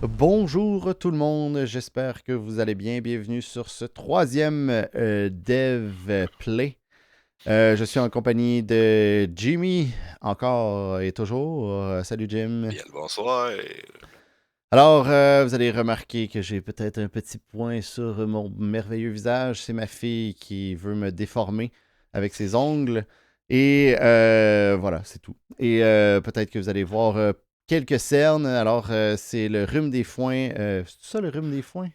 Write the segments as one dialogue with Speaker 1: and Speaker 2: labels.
Speaker 1: Bonjour tout le monde, j'espère que vous allez bien. Bienvenue sur ce troisième Dev Play. Je suis en compagnie de Jimmy, encore et toujours. Salut Jim.
Speaker 2: Bien le bonsoir.
Speaker 1: Alors, vous allez remarquer que j'ai peut-être un petit point sur mon merveilleux visage. C'est ma fille qui veut me déformer avec ses ongles. Et voilà, c'est tout. Et peut-être que vous allez voir quelques cernes. Alors, c'est le rhume des foins. C'est ça le rhume des foins?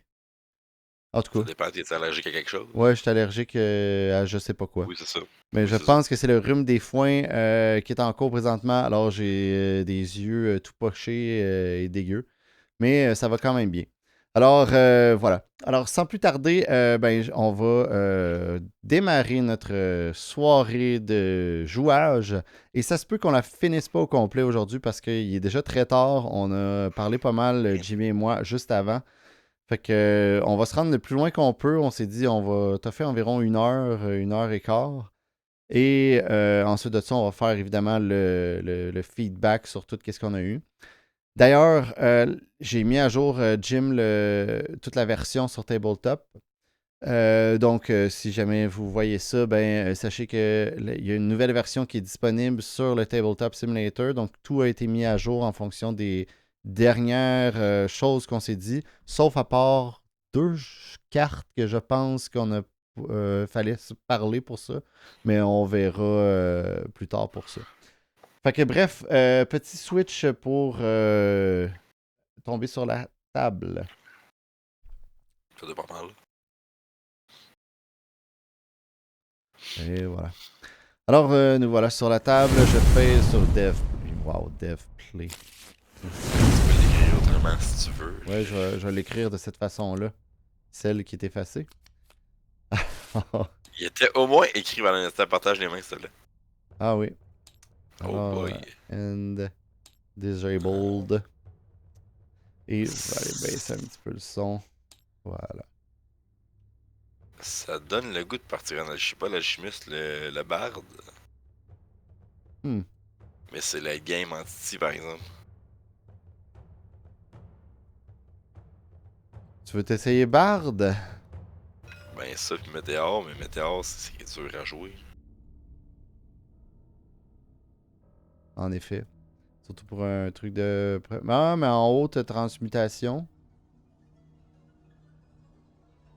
Speaker 1: En tout
Speaker 2: Ça
Speaker 1: cas,
Speaker 2: dépend, t'es allergique à quelque chose?
Speaker 1: ouais, je suis allergique à je sais pas quoi.
Speaker 2: Oui, c'est ça.
Speaker 1: Mais
Speaker 2: Oui,
Speaker 1: je
Speaker 2: c'est ça.
Speaker 1: pense que c'est le rhume des foins qui est en cours présentement. Alors, j'ai des yeux tout pochés et dégueux. Mais ça va quand même bien. Alors, voilà. Alors, sans plus tarder, on va démarrer notre soirée de jouage. Et ça se peut qu'on la finisse pas au complet aujourd'hui parce qu'il est déjà très tard. On a parlé pas mal, Jimmy et moi, juste avant. Fait que, on va se rendre le plus loin qu'on peut. On s'est dit, on va t'as fait environ une heure et quart. Et ensuite de ça, on va faire évidemment le feedback sur tout ce qu'on a eu. D'ailleurs, j'ai mis à jour, Jim, toute la version sur Tabletop. Donc, si jamais vous voyez ça, sachez qu'il y a une nouvelle version qui est disponible sur le Tabletop Simulator. Donc, tout a été mis à jour en fonction des dernières choses qu'on s'est dit, sauf à part deux cartes que je pense qu'on a fallait se parler pour ça, mais on verra plus tard pour ça. Fait que bref, petit switch pour tomber sur la table.
Speaker 2: Ça doit pas mal.
Speaker 1: Et voilà. Alors, nous voilà sur la table. Je fais sur Dev. Wow, Dev Play.
Speaker 2: Tu peux l'écrire autrement si tu veux.
Speaker 1: Ouais, je vais l'écrire de cette façon-là. Celle qui est effacée.
Speaker 2: Il était au moins écrit par l'instant. Partage les mains, s'il te plaît.
Speaker 1: Ah oui.
Speaker 2: Oh
Speaker 1: Alors,
Speaker 2: boy.
Speaker 1: end disabled. Et je vais aller baisser un petit peu le son. Voilà.
Speaker 2: Ça donne le goût de partir en alchimie. Pas l'alchimiste, le barde.
Speaker 1: Hmm.
Speaker 2: Mais c'est la game entity, par exemple.
Speaker 1: Tu veux t'essayer Bard?
Speaker 2: Ben ça, puis Météor. Mais Météor, c'est dur à jouer.
Speaker 1: En effet. Surtout pour un truc de. Ah, mais en haute transmutation.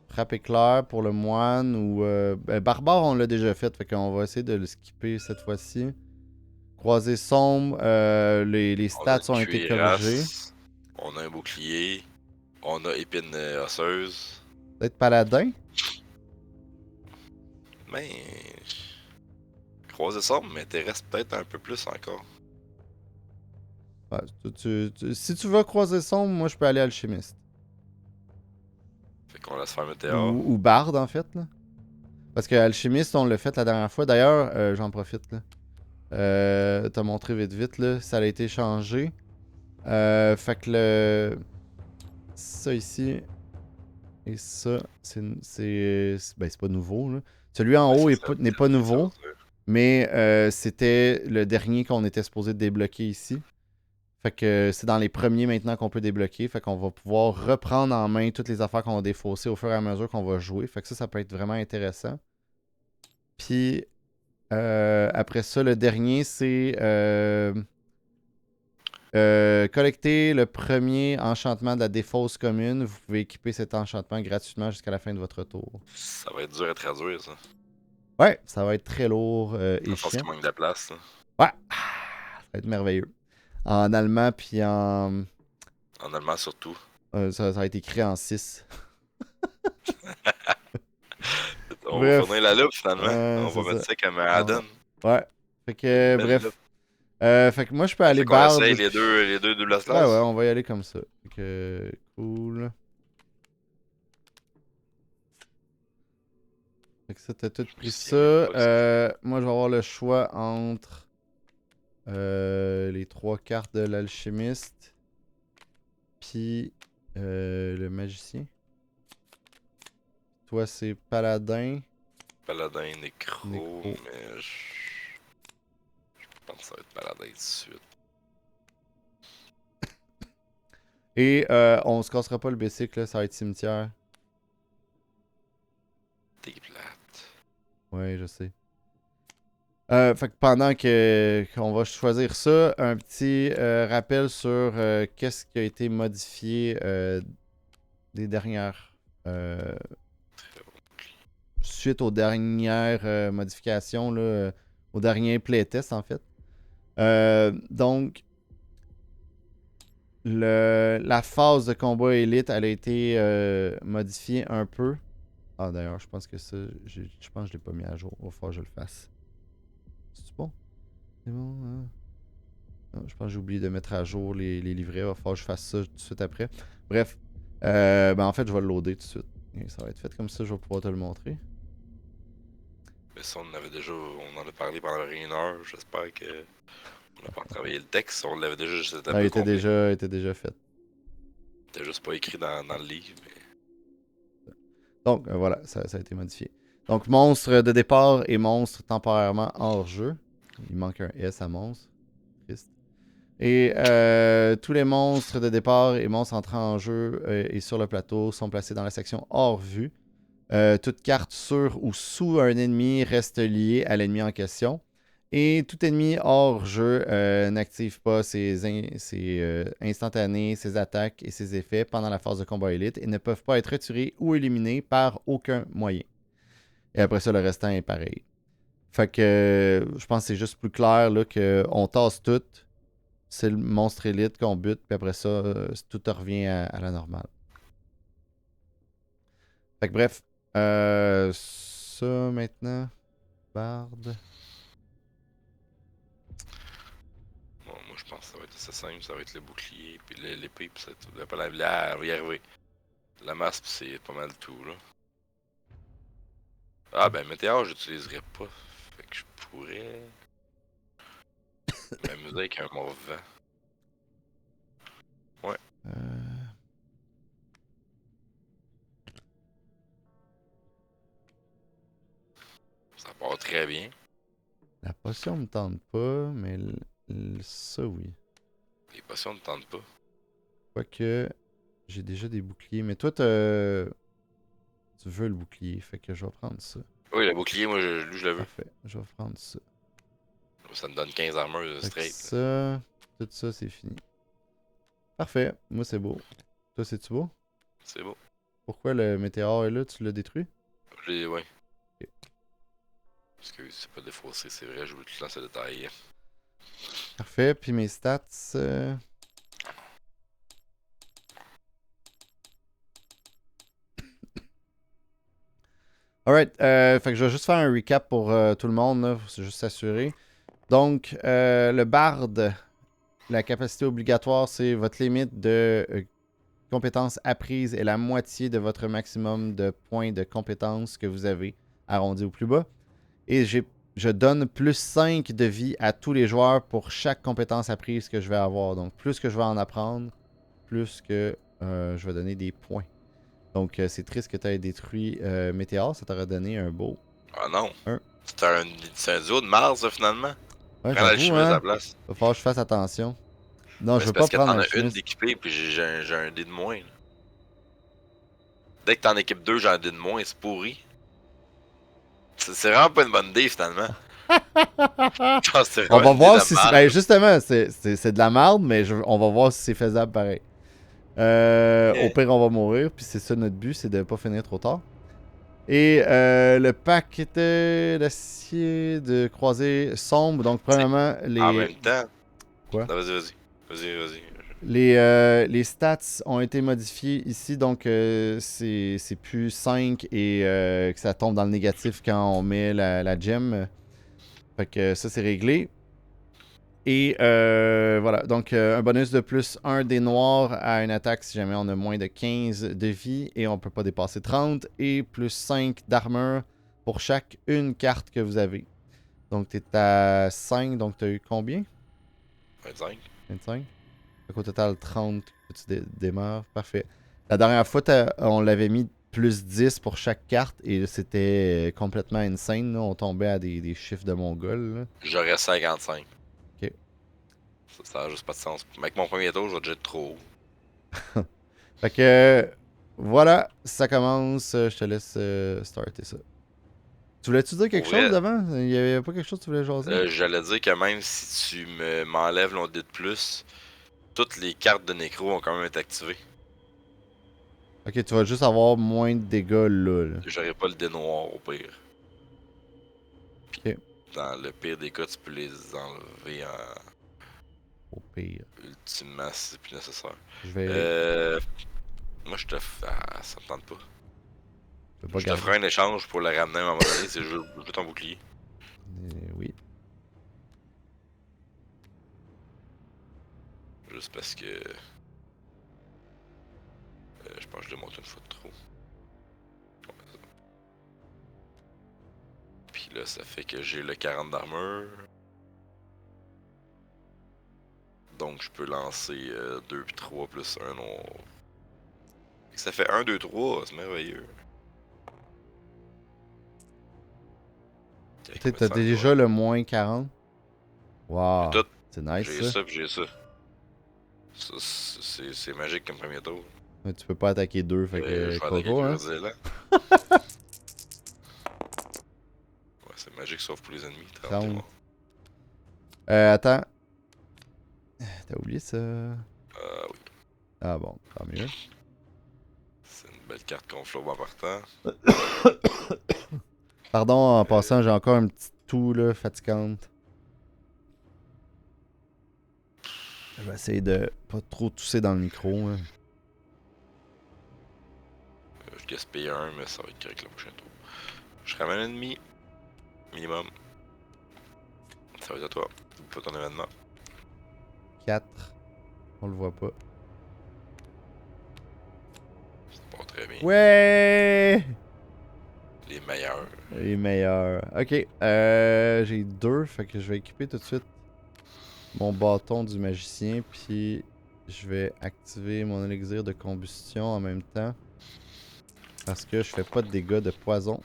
Speaker 1: Frappe éclair pour le moine ou. Barbare, on l'a déjà fait, qu'on va essayer de le skipper cette fois-ci. Croisé sombre, les
Speaker 2: On a
Speaker 1: stats
Speaker 2: une
Speaker 1: ont été corrigés.
Speaker 2: cuirasse. On a un bouclier. On a épine osseuse.
Speaker 1: Peut-être paladin?
Speaker 2: Mais. Croisé sombre m'intéresse peut-être un peu plus encore.
Speaker 1: Ouais, si tu veux croiser sombre, moi je peux aller alchimiste.
Speaker 2: Fait qu'on laisse faire Météor.
Speaker 1: Ou barde en fait. Là. Parce que alchimiste, on l'a fait la dernière fois. D'ailleurs, j'en profite. Là. T'as montré vite vite, là, ça a été changé. Fait que ça ici et ça, c'est pas nouveau. Là. Celui en
Speaker 2: Ben,
Speaker 1: haut
Speaker 2: c'est ça,
Speaker 1: n'est pas
Speaker 2: c'est ça,
Speaker 1: nouveau, mais c'était le dernier qu'on était supposé débloquer ici. Fait que c'est dans les premiers maintenant qu'on peut débloquer. Fait qu'on va pouvoir reprendre en main toutes les affaires qu'on a défaussées au fur et à mesure qu'on va jouer. Fait que ça peut être vraiment intéressant. Puis après ça, le dernier, c'est collecter le premier enchantement de la défausse commune. Vous pouvez équiper cet enchantement gratuitement jusqu'à la fin de votre tour.
Speaker 2: Ça va être dur à traduire, ça.
Speaker 1: Ouais, ça va être très lourd
Speaker 2: Dans
Speaker 1: et
Speaker 2: le sens
Speaker 1: chiant.
Speaker 2: qu'il manque de place. Là.
Speaker 1: Ouais, ça va être merveilleux. En allemand, puis en.
Speaker 2: En allemand, surtout.
Speaker 1: Ça va être écrit en 6.
Speaker 2: On va
Speaker 1: Bref,
Speaker 2: fournir la loupe, finalement. On
Speaker 1: c'est
Speaker 2: va mettre
Speaker 1: ça.
Speaker 2: ça comme un
Speaker 1: Ah,
Speaker 2: add-on.
Speaker 1: ouais. Fait
Speaker 2: Une
Speaker 1: que,
Speaker 2: belle loupe.
Speaker 1: bref. Fait que moi, je peux
Speaker 2: Ça
Speaker 1: aller
Speaker 2: fait qu'on
Speaker 1: Bard.
Speaker 2: essaye
Speaker 1: Puis...
Speaker 2: les deux double
Speaker 1: Ouais, ouais,
Speaker 2: slash.
Speaker 1: on va y aller comme ça. Fait que, cool. Fait que ça, t'as tout pris ça.
Speaker 2: Lucien, même pas que ça.
Speaker 1: Moi, je vais avoir le choix entre les trois cartes de l'alchimiste. Puis le magicien. Toi, c'est paladin.
Speaker 2: Paladin, nécro,
Speaker 1: Nécro.
Speaker 2: mais je pense que ça va être paladin tout de suite.
Speaker 1: Et on se cassera pas le bicycle, là, ça va être cimetière.
Speaker 2: T'es plate.
Speaker 1: Ouais, je sais. Fait que pendant qu'on va choisir ça, un petit rappel sur qu'est-ce qui a été modifié des dernières. Suite aux dernières modifications, là, au dernier playtest en fait. Donc, la phase de combat élite, elle a été modifiée un peu. Ah, d'ailleurs, je pense que ça, je pense que je l'ai pas mis à jour. Il va falloir que je le fasse. C'est bon? C'est bon? Hein? Non, je pense que j'ai oublié de mettre à jour les livrets. Il va falloir que je fasse ça tout de suite après. Bref, ben en fait, je vais le loader tout de suite. Et ça va être fait comme ça, je vais pouvoir te le montrer.
Speaker 2: Mais ça, on en a parlé pendant 1 heure. J'espère que on n'a pas travaillé le texte. On l'avait déjà, c'était un
Speaker 1: Ah, il
Speaker 2: peu
Speaker 1: était déjà fait.
Speaker 2: C'était juste pas écrit dans le livre. Mais...
Speaker 1: Donc, voilà, ça a été modifié. Donc, monstre de départ et monstre temporairement hors jeu. Il manque un S à monstre. Triste. Et tous les monstres de départ et monstres entrant en jeu et sur le plateau sont placés dans la section hors vue. Toute carte sur ou sous un ennemi reste liée à l'ennemi en question. Et tout ennemi hors jeu n'active pas ses instantanés, ses attaques et ses effets pendant la phase de combat élite et ne peuvent pas être retirés ou éliminés par aucun moyen. Et après ça, le restant est pareil. Fait que je pense que c'est juste plus clair là, qu'on tasse tout. C'est le monstre élite qu'on bute, puis après ça, tout revient à la normale. Fait que bref, ça maintenant, Bard.
Speaker 2: Bon, moi, je pense que ça va être assez simple. Ça va être le bouclier, puis l'épée, puis ça devrait pas la va y arriver. La masse, puis c'est pas mal tout, là. Ah, ben, météore, j'utiliserai pas. Fait que je pourrais m'amuser avec un mort-vent. Ouais,
Speaker 1: Euh,
Speaker 2: ça part très bien.
Speaker 1: la potion me tente pas, mais ça oui.
Speaker 2: Les potions ne tentent pas.
Speaker 1: Quoique, j'ai déjà des boucliers, mais toi, tu veux le bouclier, fait que je vais prendre ça.
Speaker 2: Oui, le bouclier, moi, lui, je le veux.
Speaker 1: Parfait, je vais prendre ça.
Speaker 2: Ça me donne 15 armures
Speaker 1: Fait que
Speaker 2: straight.
Speaker 1: ça, tout ça, c'est fini. Parfait, moi c'est beau. Toi, c'est-tu beau?
Speaker 2: C'est beau.
Speaker 1: Pourquoi le météore est là? Tu l'as détruit?
Speaker 2: Ouais.
Speaker 1: Ok.
Speaker 2: Parce que c'est pas défaussé, c'est vrai, je veux tout lancer le détail.
Speaker 1: Parfait, puis mes stats. Alright, fait que je vais juste faire un recap pour tout le monde, là, c'est juste s'assurer. Donc, le barde, la capacité obligatoire, c'est votre limite de compétences apprises est la moitié de votre maximum de points de compétences que vous avez, arrondi au plus bas. Et je donne plus 5 de vie à tous les joueurs pour chaque compétence apprise que je vais avoir. Donc, plus que je vais en apprendre, plus que je vais donner des points. Donc, c'est triste que tu aies détruit Météor. Ça t'aurait donné un beau
Speaker 2: Ah non.
Speaker 1: 1.
Speaker 2: C'est un duo de Mars, ça, finalement.
Speaker 1: Ouais,
Speaker 2: Prends
Speaker 1: j'avoue,
Speaker 2: l'alchimiste à la
Speaker 1: hein.
Speaker 2: place.
Speaker 1: Va falloir que je fasse attention. Non,
Speaker 2: Mais
Speaker 1: je
Speaker 2: c'est
Speaker 1: veux pas
Speaker 2: parce que
Speaker 1: prendre
Speaker 2: t'en as une
Speaker 1: l'alchimiste.
Speaker 2: d'équipée, puis j'ai un dé de moins. Là. Dès que t'en équipes deux, j'ai un dé de moins, c'est pourri. C'est vraiment pas une bonne idée, finalement. Genre, c'est
Speaker 1: On
Speaker 2: vraiment
Speaker 1: va
Speaker 2: une idée
Speaker 1: voir si.
Speaker 2: de mal.
Speaker 1: Ben justement, c'est de la merde, mais on va voir si c'est faisable pareil. Au pire, on va mourir, puis c'est ça notre but, c'est de pas finir trop tard. Et le pack était d'acier de croisée sombre. Donc, premièrement,
Speaker 2: En
Speaker 1: les.
Speaker 2: même temps.
Speaker 1: Quoi?
Speaker 2: Non, vas-y. Vas-y.
Speaker 1: Les stats ont été modifiés ici, donc c'est plus 5 et que ça tombe dans le négatif quand on met la gemme. Fait que ça, c'est réglé. Et voilà, donc un bonus de plus 1 des noirs à une attaque si jamais on a moins de 15 de vie et on peut pas dépasser 30. Et plus 5 d'armure pour chaque une carte que vous avez. Donc t'es à 5, donc t'as eu combien?
Speaker 2: 25.
Speaker 1: 25? Fait qu'au total 30 que tu démarres. Parfait. La dernière fois, on l'avait mis plus 10 pour chaque carte et c'était complètement insane. Là. On tombait à des chiffres de mongol. Là.
Speaker 2: J'aurais 55.
Speaker 1: Ok.
Speaker 2: Ça a juste pas de sens. Mais avec mon premier tour, je vais déjà être trop haut.
Speaker 1: Fait que voilà, ça commence. Je te laisse starter ça. Tu voulais-tu dire quelque
Speaker 2: Pour
Speaker 1: chose
Speaker 2: vrai,
Speaker 1: d'avant? Il y avait pas quelque chose que tu voulais jaser?
Speaker 2: j'allais dire que même si tu m'enlèves l'on dit de plus, toutes les cartes de nécro vont quand même être activées.
Speaker 1: Ok, tu vas juste avoir moins de dégâts là.
Speaker 2: J'aurais pas le dé noir au pire.
Speaker 1: Ok,
Speaker 2: Dans le pire des cas, tu peux les enlever
Speaker 1: au pire.
Speaker 2: ultimement si c'est plus nécessaire.
Speaker 1: Je vais.
Speaker 2: Euh, moi je te ça me tente pas.
Speaker 1: Je vais pas
Speaker 2: Je te
Speaker 1: garder.
Speaker 2: ferai un échange pour le ramener à un moment donné, c'est juste ton bouclier.
Speaker 1: Oui.
Speaker 2: Juste parce que je pense que je l'ai monté une fois de trop. Puis là, ça fait que j'ai le 40 d'armure. Donc je peux lancer 2 puis 3 plus un noir. Ça fait 1, 2, 3, c'est merveilleux. Ok,
Speaker 1: T'as
Speaker 2: ça me va.
Speaker 1: déjà le moins 40.
Speaker 2: J'ai
Speaker 1: Wow.
Speaker 2: tout.
Speaker 1: C'est nice
Speaker 2: J'ai
Speaker 1: ça.
Speaker 2: ça puis j'ai ça. Ça, c'est magique comme premier tour.
Speaker 1: Mais tu peux pas attaquer deux, fait que
Speaker 2: Je vais attaquer avec
Speaker 1: Coco,
Speaker 2: le
Speaker 1: hein.
Speaker 2: Godzilla. Ouais, c'est magique sauf pour les ennemis. 30 est
Speaker 1: 30.
Speaker 2: mort.
Speaker 1: Attends. T'as oublié ça?
Speaker 2: Oui.
Speaker 1: Ah bon, tant mieux.
Speaker 2: C'est une belle carte qu'on flambe en partant.
Speaker 1: Pardon, en
Speaker 2: Euh,
Speaker 1: passant, j'ai encore une petite toux là, fatigante. Je vais essayer de pas trop tousser dans le micro. Hein.
Speaker 2: je gaspille un, mais ça va être correct le prochain tour. Je ramène un ennemi. Minimum. Ça va être à toi. Pas ton événement.
Speaker 1: 4. On le voit pas.
Speaker 2: C'est pas très bien.
Speaker 1: Ouais!
Speaker 2: Les meilleurs.
Speaker 1: Les meilleurs. Ok, j'ai 2, fait que je vais équiper tout de suite mon bâton du magicien, puis je vais activer mon élixir de combustion en même temps. Parce que je fais pas de dégâts de poison.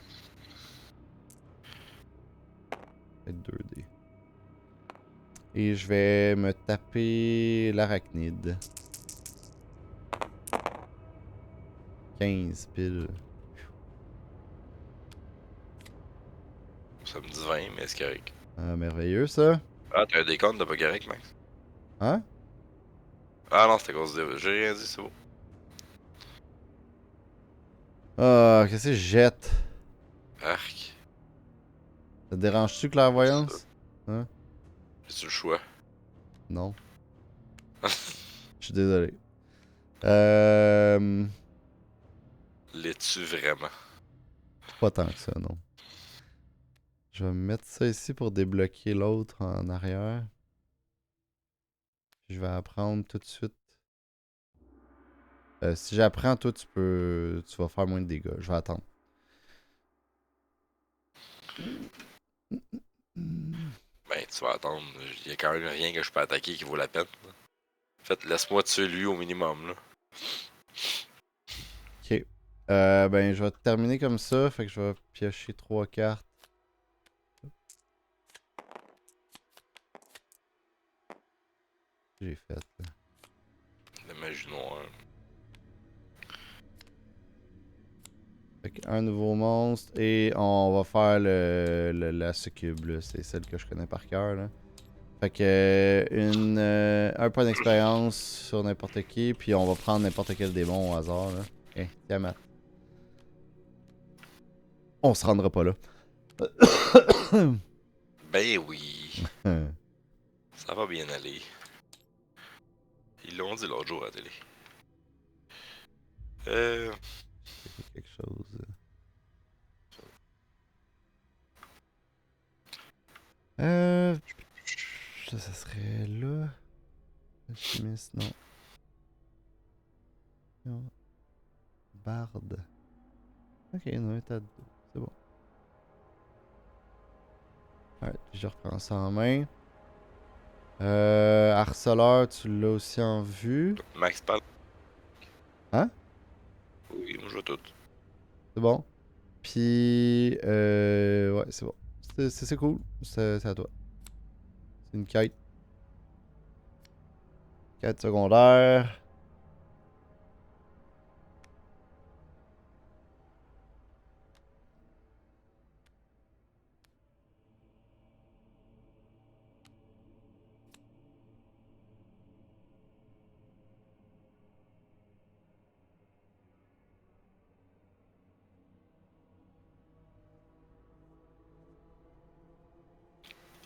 Speaker 1: Fait 2D. Et je vais me taper l'arachnide. 15 piles.
Speaker 2: Ça me dit 20, mais c'est correct.
Speaker 1: Ah, merveilleux ça.
Speaker 2: Ah, t'as un décompte de pas correct, Max?
Speaker 1: Hein?
Speaker 2: Ah non, c'était à cause de. J'ai rien dit, c'est beau.
Speaker 1: Ah, qu'est-ce que je jette?
Speaker 2: Arc.
Speaker 1: Ça te dérange-tu,
Speaker 2: Ça.
Speaker 1: clairvoyance? Hein?
Speaker 2: J'ai-tu le choix?
Speaker 1: Non. Je suis désolé. Euh...
Speaker 2: L'es-tu vraiment?
Speaker 1: Pas tant que ça, non. Je vais mettre ça ici pour débloquer l'autre en arrière. Je vais apprendre tout de suite. Si j'apprends, toi, tu vas faire moins de dégâts. Je vais attendre.
Speaker 2: Ben, tu vas attendre. Il y a quand même rien que je peux attaquer qui vaut la peine. En fait, laisse-moi tuer lui au minimum, là.
Speaker 1: Ok. Ben, je vais terminer comme ça. Fait que je vais piocher 3 cartes. J'ai fait. Là.
Speaker 2: La magie noire.
Speaker 1: Fait que un nouveau monstre. Et on va faire la succube. Là. C'est celle que je connais par cœur. Là. Fait que un point d'expérience sur n'importe qui. Puis on va prendre n'importe quel démon au hasard. Là. Tiamat. On se rendra pas là.
Speaker 2: Ben oui. Ça va bien aller. Ils l'ont dit l'autre jour à la télé. Euh.
Speaker 1: Quelque chose. Euh. Ça serait là. Alchimiste, non. Non. Barde. Ok, non, t'as deux. C'est bon. Alright, je reprends ça en main. Harceleur, tu l'as aussi en vue.
Speaker 2: Max parle.
Speaker 1: Hein?
Speaker 2: Oui, moi je vois tout.
Speaker 1: C'est bon. Puis, ouais, c'est bon. C'est cool. C'est à toi. C'est une quête. Quête secondaire.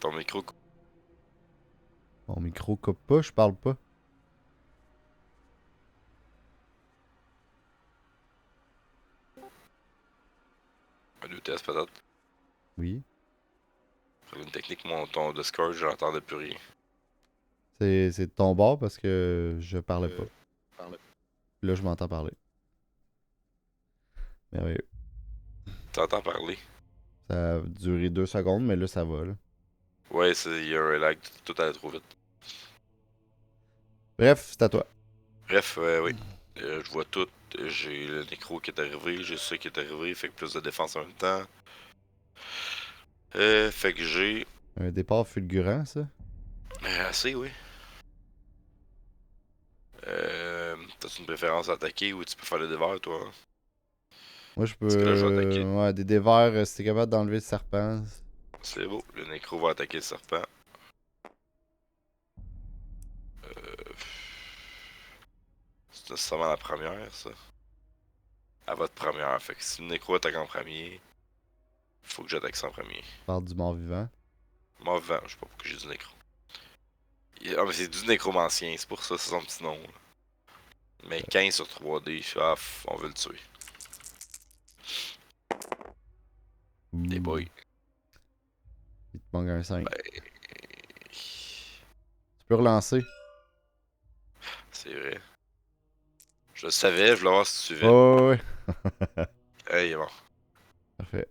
Speaker 2: Ton micro.
Speaker 1: Mon micro coupe pas, je parle pas.
Speaker 2: Un UTS peut-être.
Speaker 1: Oui.
Speaker 2: Pour une technique, mon ton Discord, je n'entendais plus rien.
Speaker 1: C'est de ton bord parce que je parlais pas.
Speaker 2: Parle.
Speaker 1: Là, je m'entends parler. Merveilleux.
Speaker 2: T'entends parler?
Speaker 1: Ça a duré 2 secondes, mais là, ça va. Là.
Speaker 2: Ouais, il y a un lag, tout allait trop vite.
Speaker 1: Bref, c'est à toi.
Speaker 2: Bref, oui. Je vois tout. J'ai le nécro qui est arrivé, j'ai ça qui est arrivé, fait que plus de défense en même temps. Fait que j'ai.
Speaker 1: Un départ fulgurant, ça.
Speaker 2: Assez, oui. T'as-tu une préférence à attaquer ou tu peux faire le dévers, toi?
Speaker 1: Moi, je
Speaker 2: Parce que là, je vais attaquer.
Speaker 1: peux. Ouais, des dévers, si t'es capable d'enlever le serpent.
Speaker 2: C'est beau. Le nécro va attaquer le serpent. C'est nécessairement la première, ça. À votre première. Fait que si le nécro attaque en premier, faut que j'attaque ça en premier.
Speaker 1: Parle du mort-vivant.
Speaker 2: Moi, vent, je sais pas pourquoi j'ai du nécro. Ah, mais c'est du nécromancien, c'est pour ça, c'est son petit nom. Là. Mais 15 sur 3D, on veut le tuer. Des
Speaker 1: Ouh.
Speaker 2: boys.
Speaker 1: Il te manque un 5.
Speaker 2: Ben,
Speaker 1: Tu peux relancer.
Speaker 2: c'est vrai. Je le savais, je voulais voir si tu suivais.
Speaker 1: Oh, ouais.
Speaker 2: Hey, bon.
Speaker 1: Parfait.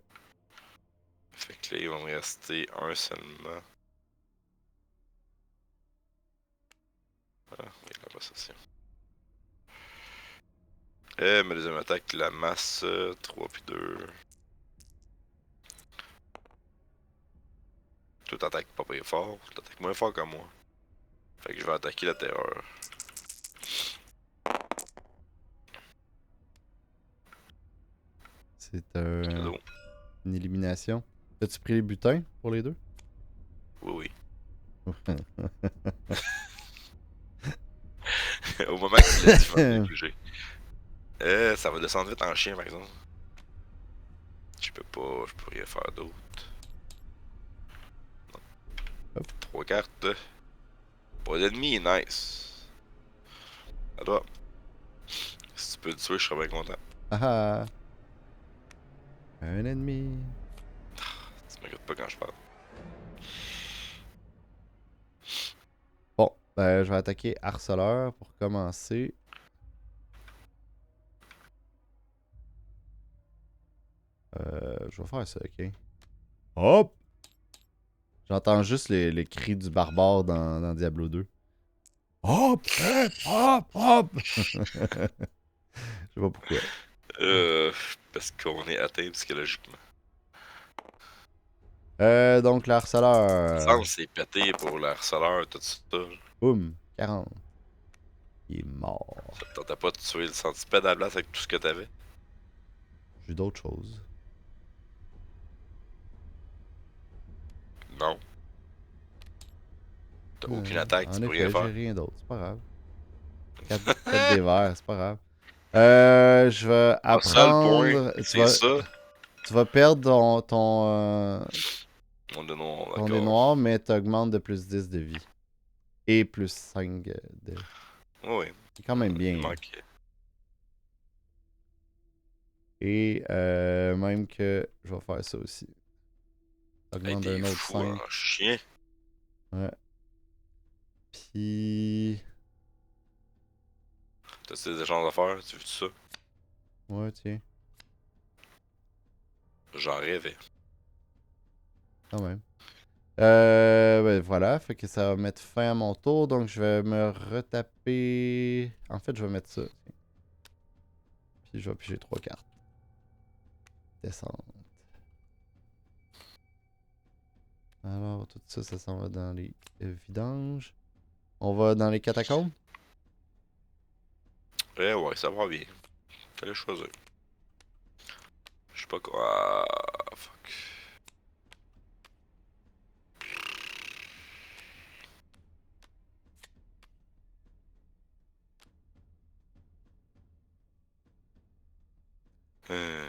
Speaker 2: Fait que là, il va me rester un seulement. Ah, oui, la possession. Ma deuxième attaque, la masse 3 puis 2. Tout attaque pas très fort. Tout attaque moins fort que moi. Fait que je vais attaquer la terreur.
Speaker 1: C'est
Speaker 2: Cadeau.
Speaker 1: une élimination. As-tu pris les butins pour les deux?
Speaker 2: Oui, oui. Au moment que tu l'as dit, je m'en ai bougé. Ça va descendre vite en chien, par exemple. Je peux rien faire d'autre.
Speaker 1: Hop.
Speaker 2: 3 cartes. Pas d'ennemis, nice. À toi. Si tu peux le tuer, je serais bien content.
Speaker 1: Ah ah. Un ennemi.
Speaker 2: Tu m'écoutes pas quand je parle.
Speaker 1: Bon, ben, je vais attaquer Harceleur pour commencer. Je vais faire ça, ok. Hop! J'entends juste les cris du barbare dans Diablo 2. Hop! Hop! Hop! Je sais pas pourquoi.
Speaker 2: Parce qu'on est atteint psychologiquement.
Speaker 1: Donc, le
Speaker 2: Il me
Speaker 1: harceleur.
Speaker 2: semble que c'est pété pour le harceleur, tout ça.
Speaker 1: Boum! 40. Il est mort.
Speaker 2: Ça te tentait pas de tuer le centipède à la place avec tout ce que t'avais?
Speaker 1: J'ai d'autres choses.
Speaker 2: Non. T'as aucune attaque, tu
Speaker 1: En
Speaker 2: peux rien
Speaker 1: effet, j'ai
Speaker 2: faire.
Speaker 1: rien d'autre. C'est pas grave. 4 des verts, c'est pas grave. Je vais
Speaker 2: Un seul point,
Speaker 1: apprendre.
Speaker 2: c'est ça.
Speaker 1: Tu vas perdre
Speaker 2: On est noir,
Speaker 1: ton dé
Speaker 2: d'accord.
Speaker 1: noir, mais tu augmentes de plus 10 de vie. Et plus 5 de.
Speaker 2: Oui,
Speaker 1: C'est quand même
Speaker 2: il
Speaker 1: bien.
Speaker 2: manque.
Speaker 1: Et même que je vais faire ça aussi.
Speaker 2: Hey,
Speaker 1: Augmente
Speaker 2: t'es
Speaker 1: d'un autre
Speaker 2: fou,
Speaker 1: 5.
Speaker 2: hein, chien.
Speaker 1: Ouais. Puis.
Speaker 2: T'as-tu des échanges à faire? Tu veux ça?
Speaker 1: Ouais, tiens.
Speaker 2: J'en rêvais.
Speaker 1: Quand même. Ben voilà, fait que ça va mettre fin à mon tour, donc je vais me retaper. En fait, je vais mettre ça. Puis je vais piger 3 cartes. Descendre. Alors, tout ça, ça s'en va dans les vidanges. On va dans les catacombes.
Speaker 2: Ouais, ça va bien. T'allais choisir. Je sais pas quoi. Ah, fuck. Euh,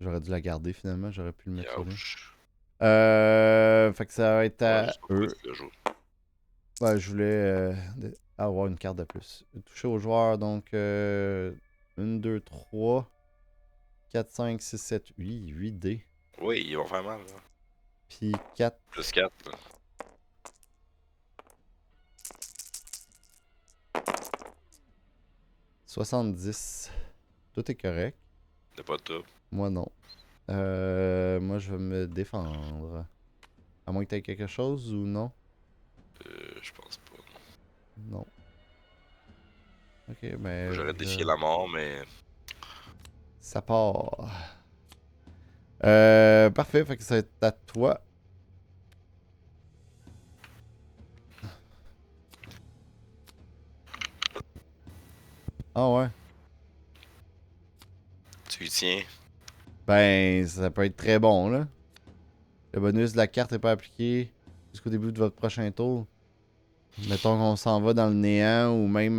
Speaker 1: J'aurais dû la garder finalement, j'aurais pu le mettre sur lui.
Speaker 2: Youch.
Speaker 1: Fait que ça va être
Speaker 2: Ouais,
Speaker 1: à
Speaker 2: juste pour
Speaker 1: eux.
Speaker 2: le jour.
Speaker 1: Ouais, je voulais avoir une carte de plus. Toucher aux joueurs, donc 1, 2, 3, 4, 5, 6, 7, 8, 8 dés.
Speaker 2: Oui, ils vont faire mal, là.
Speaker 1: Puis 4,
Speaker 2: Plus 4, là.
Speaker 1: 70. Tout est correct.
Speaker 2: T'as pas de trouble.
Speaker 1: Moi, non. Moi, je vais me défendre. À moins que tu aies quelque chose ou non?
Speaker 2: Je pense pas.
Speaker 1: Non. Ok, ben,
Speaker 2: J'aurais défié la mort, mais
Speaker 1: ça part. Parfait, fait que ça va être à toi. Ah ouais.
Speaker 2: tu y tiens.
Speaker 1: Ben, ça peut être très bon, là. Le bonus de la carte n'est pas appliqué jusqu'au début de votre prochain tour. Mettons qu'on s'en va dans le néant ou même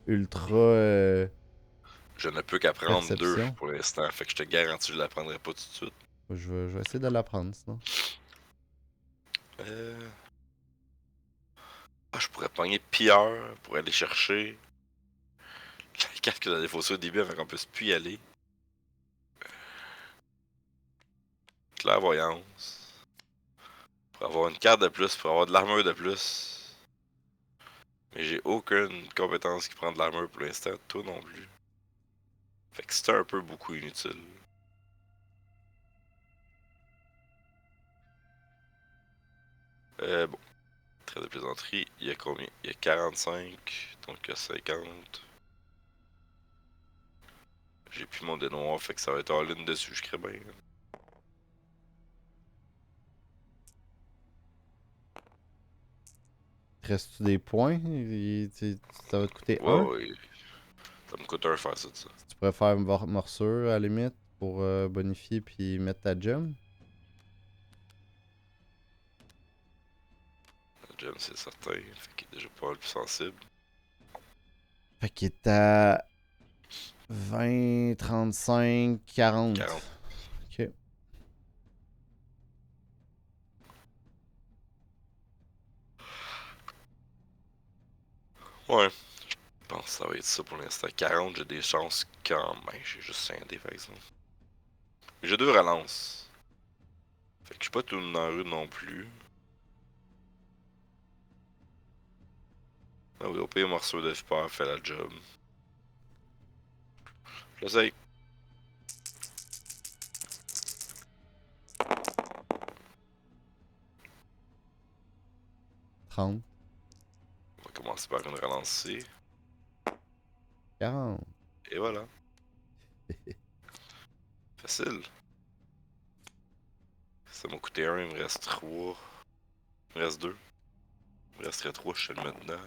Speaker 1: ultra
Speaker 2: Je ne peux qu'apprendre 2
Speaker 1: perception.
Speaker 2: pour l'instant, fait que je te garantis que je l'apprendrai pas tout de suite.
Speaker 1: Je vais essayer de l'apprendre sinon.
Speaker 2: Euh... Ah, je pourrais pogner pire pour aller chercher la carte que j'avais faussée au début avant qu'on puisse plus y aller. Clairvoyance. Pour avoir une carte de plus, pour avoir de l'armure de plus. Mais j'ai aucune compétence qui prend de l'armure pour l'instant, toi non plus. Fait que c'était un peu beaucoup inutile. Bon, trait de plaisanterie, il y a combien? Il y a 45, donc il y a 50. J'ai plus mon dé noir, fait que ça va être all-in dessus, je crée bien.
Speaker 1: Reste-tu des points? Ça va te coûter
Speaker 2: Ouais,
Speaker 1: un.
Speaker 2: ouais, ça me coûte un faire ça de ça.
Speaker 1: Tu pourrais faire une morsure à la limite pour bonifier puis mettre ta gem.
Speaker 2: La gem, c'est certain, fait qu'il est déjà pas le plus sensible.
Speaker 1: Fait qu'il est à 20, 35, 40.
Speaker 2: 40.
Speaker 1: Ok.
Speaker 2: Ouais, je pense que ça va être ça pour l'instant. 40, j'ai des chances quand même. J'ai juste 5 dés par exemple. J'ai 2 relances. Fait que je suis pas tout dans la rue non plus. Ah oui, au pire, morceau de super fait la job. J'essaye.
Speaker 1: 30,
Speaker 2: On va commencer par une relancée.
Speaker 1: 40.
Speaker 2: Et voilà. Facile. Ça m'a coûté 1, il me reste 3. Il me reste 2. Il me resterait 3, je sais le mettre dedans.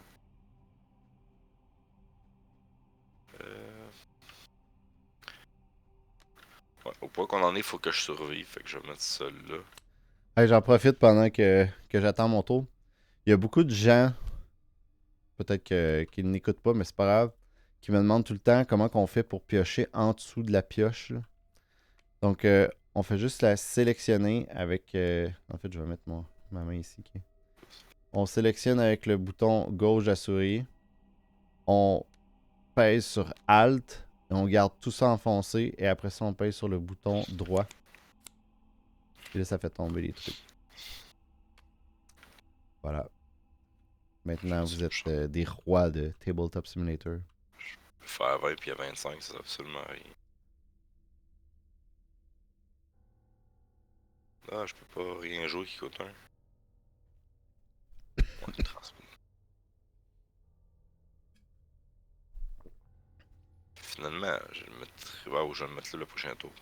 Speaker 2: Euh... Ouais, au point qu'on en est, il faut que je survive. Fait que je vais mettre ça là.
Speaker 1: Hey, j'en profite pendant que j'attends mon tour. Il y a beaucoup de gens, peut-être qu'ils n'écoutent pas, mais c'est pas grave, qui me demandent tout le temps comment qu'on fait pour piocher en dessous de la pioche, là. Donc, on fait juste la sélectionner avec. En fait, je vais mettre ma main ici. Ok. On sélectionne avec le bouton gauche à souris. On pèse sur Alt. Et on garde tout ça enfoncé. Et après ça, on pèse sur le bouton droit. Et là, ça fait tomber les trucs. Voilà. Maintenant, vous êtes
Speaker 2: Je
Speaker 1: des rois de Tabletop Simulator.
Speaker 2: peux faire 20 puis à 25, c'est absolument rien. Ah, je peux pas rien jouer qui coûte 1. Ouais, transmis. Finalement, je vais le mettre. Ouais, ou je vais le mettre là le prochain tour.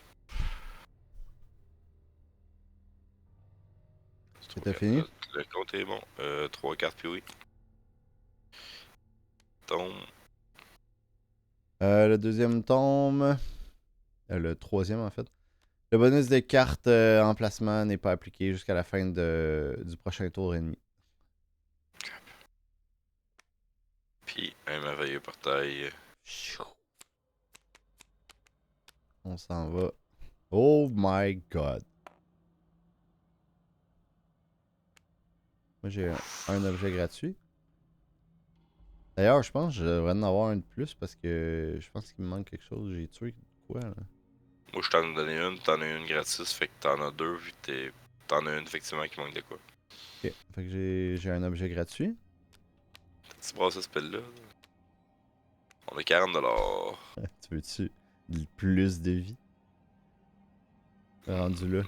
Speaker 2: C'est
Speaker 1: C'était
Speaker 2: 3, 4.
Speaker 1: fini?
Speaker 2: Le compte est bon. 3 cartes, puis oui. Tombe.
Speaker 1: Le deuxième tombe. Le troisième, en fait. Le bonus des cartes emplacement n'est pas appliqué jusqu'à la fin du prochain tour ennemi.
Speaker 2: Puis un merveilleux portail.
Speaker 1: On s'en va. Oh my god. Moi, j'ai un objet gratuit. D'ailleurs, je pense que je devrais en avoir un de plus parce que je pense qu'il me manque quelque chose. J'ai tué quoi, là?
Speaker 2: Moi, je t'en ai donné une, t'en as une gratis, fait que t'en as deux, vu que t'en as une effectivement qui manque de quoi.
Speaker 1: Ok, fait que j'ai un objet gratuit.
Speaker 2: T'as-tu brassé ce pelle-là? On a 40$.
Speaker 1: Tu veux-tu plus de vie? Rendu là.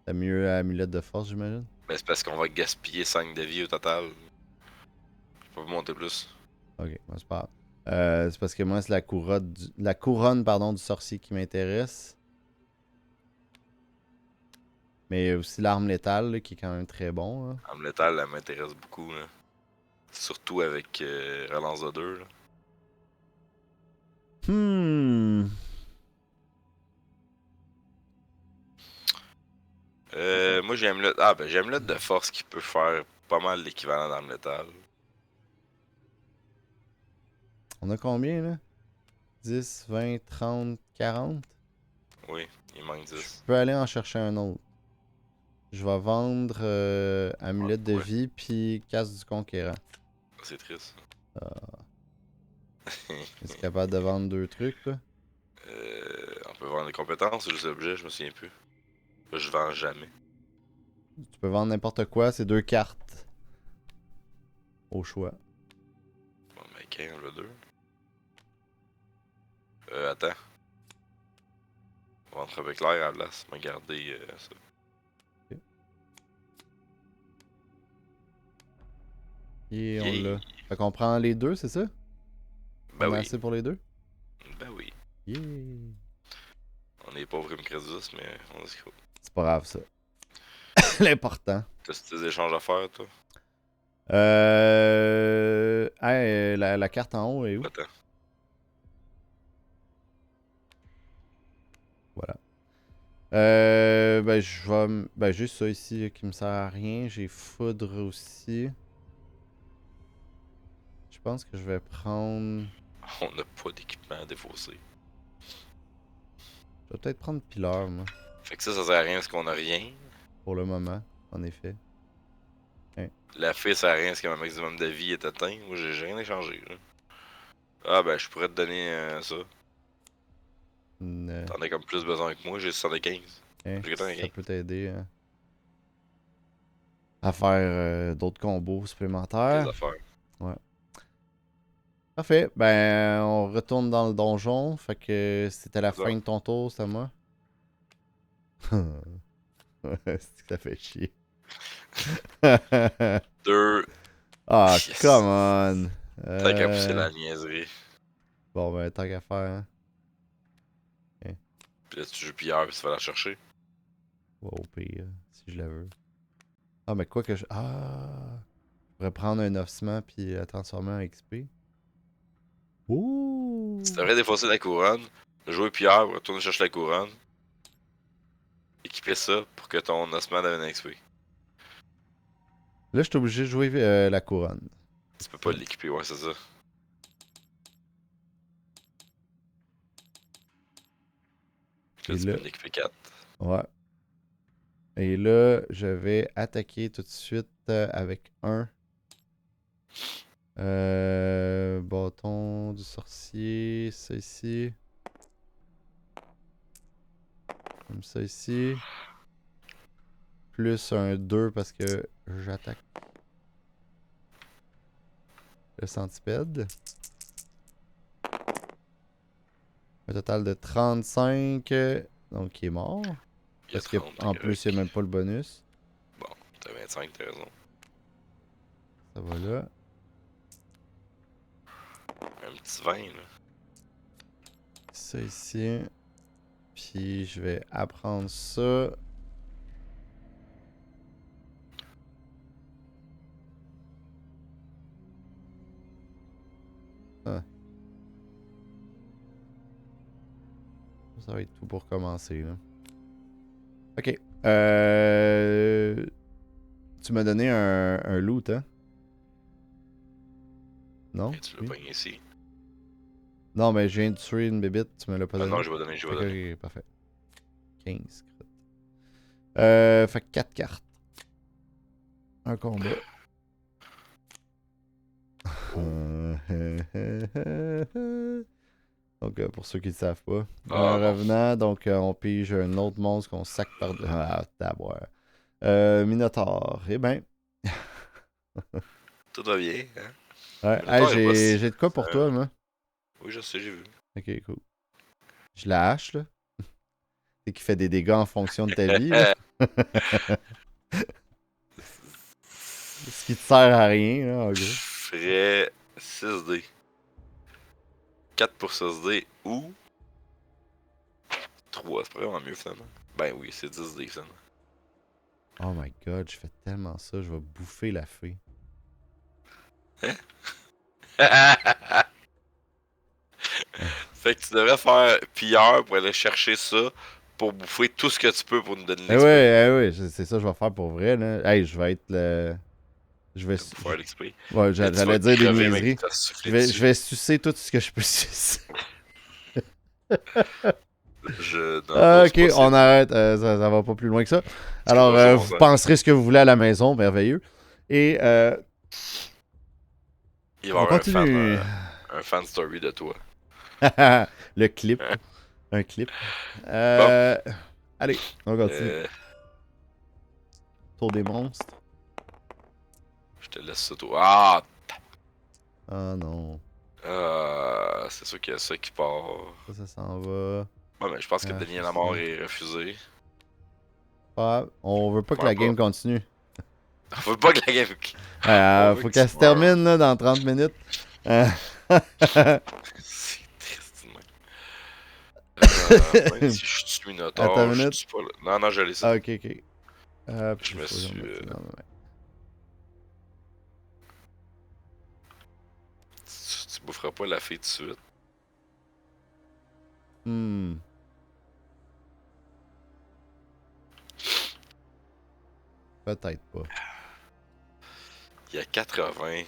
Speaker 1: T'as mieux à amulette de force, j'imagine?
Speaker 2: Mais c'est parce qu'on va gaspiller 5 de vie au total. Je peux pas monter plus.
Speaker 1: Ok, bon, c'est pas grave. C'est parce que moi, c'est la couronne pardon, du sorcier qui m'intéresse. Mais aussi l'arme létale, là, qui est quand même très bon. Là.
Speaker 2: Arme létale, elle m'intéresse beaucoup, là. Surtout avec Relance de 2, là.
Speaker 1: Hmm.
Speaker 2: Moi, j'ai Amulet. Ah, ben, j'ai Amulet de force qui peut faire pas mal l'équivalent d'arme létale.
Speaker 1: On a combien, là? 10, 20, 30, 40?
Speaker 2: Oui, il manque
Speaker 1: Je
Speaker 2: 10.
Speaker 1: peux aller en chercher un autre. Je vais vendre
Speaker 2: Ouais,
Speaker 1: amulette de
Speaker 2: ouais.
Speaker 1: vie puis casse du conquérant.
Speaker 2: C'est triste.
Speaker 1: Est-ce capable de vendre deux trucs, là?
Speaker 2: On peut vendre des compétences ou des objets, je me souviens plus. Là, je vends jamais.
Speaker 1: Tu peux vendre n'importe quoi, c'est deux cartes. Au choix.
Speaker 2: Bon, mais 15, le 2. Attends. On va rentrer avec l'air à la place. On va garder ça.
Speaker 1: Ok. Et on
Speaker 2: Yeah!
Speaker 1: l'a. Fait qu'on prend les deux, c'est ça?
Speaker 2: Ben
Speaker 1: On a
Speaker 2: oui.
Speaker 1: assez pour les deux?
Speaker 2: Ben oui.
Speaker 1: Yeah!
Speaker 2: On est pauvres comme Crédus, mais on a ce qu'il faut.
Speaker 1: C'est pas grave, ça. L'important.
Speaker 2: T'as des échanges à faire, toi?
Speaker 1: Hey, la carte en haut est où?
Speaker 2: Attends.
Speaker 1: Voilà. Ben, je vais. Ben, juste ça ici qui me sert à rien. J'ai foudre aussi. Je pense que je vais prendre.
Speaker 2: On n'a pas d'équipement à défausser.
Speaker 1: Je vais peut-être prendre pileur, moi.
Speaker 2: Fait que ça sert à rien parce qu'on a rien.
Speaker 1: Pour le moment, en effet. Hein.
Speaker 2: La fée sert à rien parce que mon maximum de vie est atteint. Moi, j'ai rien échangé, là. Ah, ben, je pourrais te donner ça.
Speaker 1: Une,
Speaker 2: T'en as comme plus besoin que moi, j'ai 75.
Speaker 1: hein,
Speaker 2: J'ai
Speaker 1: si ça
Speaker 2: 95.
Speaker 1: peut t'aider à faire d'autres combos
Speaker 2: Des
Speaker 1: supplémentaires.
Speaker 2: affaires.
Speaker 1: Ouais. Parfait. Ben, on retourne dans le donjon. Fait que c'était la
Speaker 2: C'est ça.
Speaker 1: fin de ton tour, c'est à moi. C'est que ça fait chier.
Speaker 2: Deux.
Speaker 1: Ah,
Speaker 2: Yes.
Speaker 1: come on.
Speaker 2: T'as qu'à pousser la niaiserie.
Speaker 1: Bon, ben, tant qu'à faire, hein.
Speaker 2: Puis là, tu joues Pierre, puis tu vas la chercher.
Speaker 1: Ouais, au pire, si je la veux. Ah, mais quoi que je. Ah! Je pourrais prendre un ossement puis la transformer en XP. Ouh!
Speaker 2: Si t'aurais défaussé la couronne, jouer Pierre, retourner chercher la couronne, équiper ça pour que ton ossement devienne un XP.
Speaker 1: Là, je suis obligé de jouer la couronne.
Speaker 2: Tu peux pas l'équiper, ouais, c'est ça. Là,
Speaker 1: Et
Speaker 2: tu
Speaker 1: là,
Speaker 2: peux l'équiper 4.
Speaker 1: ouais. Et là, je vais attaquer tout de suite avec un bâton du sorcier, ça ici. Comme ça ici. Plus un 2 parce que j'attaque le centipède. Un total de 35. Donc, il est mort.
Speaker 2: Il y a
Speaker 1: Parce que
Speaker 2: 30, t'es
Speaker 1: en plus, il n'y a
Speaker 2: correct.
Speaker 1: même pas le bonus.
Speaker 2: Bon, t'as 25, t'as raison.
Speaker 1: Ça va là.
Speaker 2: Un petit 20, là.
Speaker 1: Ça ici. Puis je vais apprendre ça. Ah. Ça va être tout pour commencer. Là. Ok. Tu m'as donné un loot, hein? Non?
Speaker 2: Et tu l'as
Speaker 1: Oui?
Speaker 2: pogné ici.
Speaker 1: Non, mais je viens de tuer une bébite, tu me l'as pas
Speaker 2: Ah non,
Speaker 1: donné.
Speaker 2: je vais donner, je vais
Speaker 1: Ok,
Speaker 2: donner.
Speaker 1: ok, parfait. 15. Fait que 4 cartes. Un combat. Donc, pour ceux qui ne savent pas. Revenant, donc on pige un autre monstre qu'on sac par... Ah, tabouère. Minotaur. Eh ben.
Speaker 2: Tout va bien, hein?
Speaker 1: Ouais. Hey, j'ai de quoi pour toi, moi.
Speaker 2: Oui, je sais, j'ai vu.
Speaker 1: Ok, cool. Je la hache, là. C'est qui fait des dégâts en fonction de ta vie, là. Ce qui te sert à rien, là, en gros.
Speaker 2: Je ferais 6D. 4 pour 6D ou 3, c'est pas vraiment mieux finalement. Ben oui, c'est 10D finalement.
Speaker 1: Oh my god, je fais tellement ça, je vais bouffer la fée.
Speaker 2: Fait que tu devrais faire pilleur pour aller chercher ça, pour bouffer tout ce que tu peux pour nous donner
Speaker 1: Eh
Speaker 2: l'XP.
Speaker 1: ouais, c'est ça que je vais faire pour vrai, là. Hey, je vais être le... Je vais...
Speaker 2: Pour faire l'XP.
Speaker 1: Ouais, j'allais dire des niaiseries. Je vais
Speaker 2: dessus.
Speaker 1: sucer tout ce que je peux sucer.
Speaker 2: Non,
Speaker 1: ok, on arrête. Ça va pas plus loin que ça. Alors, vous penserez ce que vous voulez à la maison, merveilleux. Et
Speaker 2: il va y avoir un fan story de toi.
Speaker 1: le clip. Un clip.
Speaker 2: Bon.
Speaker 1: Allez, on continue. Tour des monstres.
Speaker 2: Je te laisse ça, toi. Ah!
Speaker 1: Ah non.
Speaker 2: C'est sûr qu'il y a ça qui part.
Speaker 1: Ça s'en va.
Speaker 2: Ouais, mais je pense que Denis à la mort est refusé.
Speaker 1: Ah, on veut pas que la game continue.
Speaker 2: On veut pas que la game.
Speaker 1: Faut qu'elle se termine là, dans 30 minutes.
Speaker 2: C'est triste, même si je suis Minotaur,
Speaker 1: attends une minute.
Speaker 2: je suis pas là. Non, je l'ai
Speaker 1: ça. Ah, ok.
Speaker 2: Je me suis. Tu boufferas pas la fille tout de suite.
Speaker 1: Peut-être pas.
Speaker 2: Il y a 80.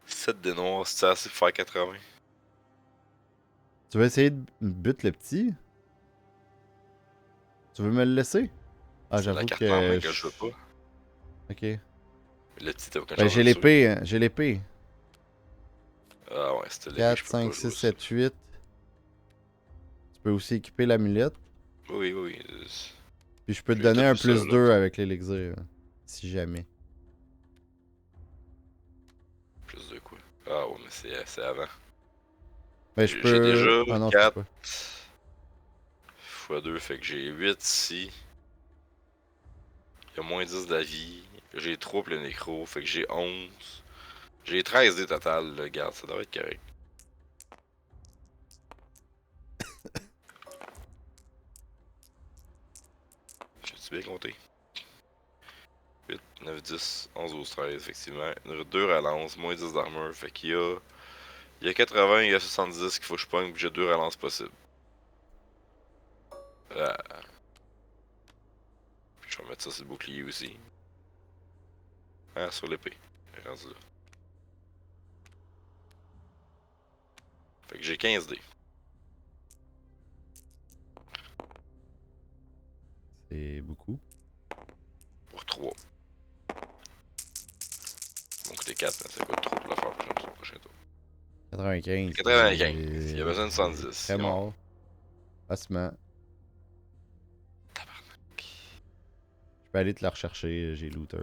Speaker 2: 7 des noirs, c'est assez pour faire 80.
Speaker 1: Tu veux essayer de buter le petit? Tu veux me le laisser? Ah, j'avoue
Speaker 2: la carte en main que je veux pas.
Speaker 1: Ok.
Speaker 2: Le petit, t'as aucun
Speaker 1: Ben, j'ai l'épée, hein. J'ai l'épée.
Speaker 2: Ah ouais, c'était l'épée.
Speaker 1: 4, 5, 6, 7, 8. Tu peux aussi équiper l'amulette.
Speaker 2: Oui.
Speaker 1: Puis je peux te donner un plus 2 avec l'élixir. Si jamais.
Speaker 2: Plus 2 quoi? Ah ouais, mais c'est avant.
Speaker 1: Ben je peux...
Speaker 2: J'ai déjà
Speaker 1: ah, non,
Speaker 2: 4 x 2, fait que j'ai 8 ici. Il y a moins 10 d'avis. J'ai 3 pour le nécro, fait que j'ai 11. J'ai 13 des total, là, regarde, ça devrait être correct. J'ai-tu bien compté? 8, 9, 10, 11, 12, 13, effectivement. 2 relances, moins 10 d'armure, fait qu'il y a... Il y a 80, il y a 70 qu'il faut que je pogne, puis j'ai 2 relances possibles. Je vais mettre ça sur le bouclier aussi. Ah, sur l'épée. Rendu là. Fait que j'ai 15 dés.
Speaker 1: C'est beaucoup.
Speaker 2: Pour 3. Donc coûter 4, mais ça coûte trop pour le faire pour le prochain tour.
Speaker 1: 95.
Speaker 2: 95. Il y a besoin de 110.
Speaker 1: C'est mort. Facilement.
Speaker 2: Tabarnak.
Speaker 1: Je peux aller te la rechercher, j'ai looter.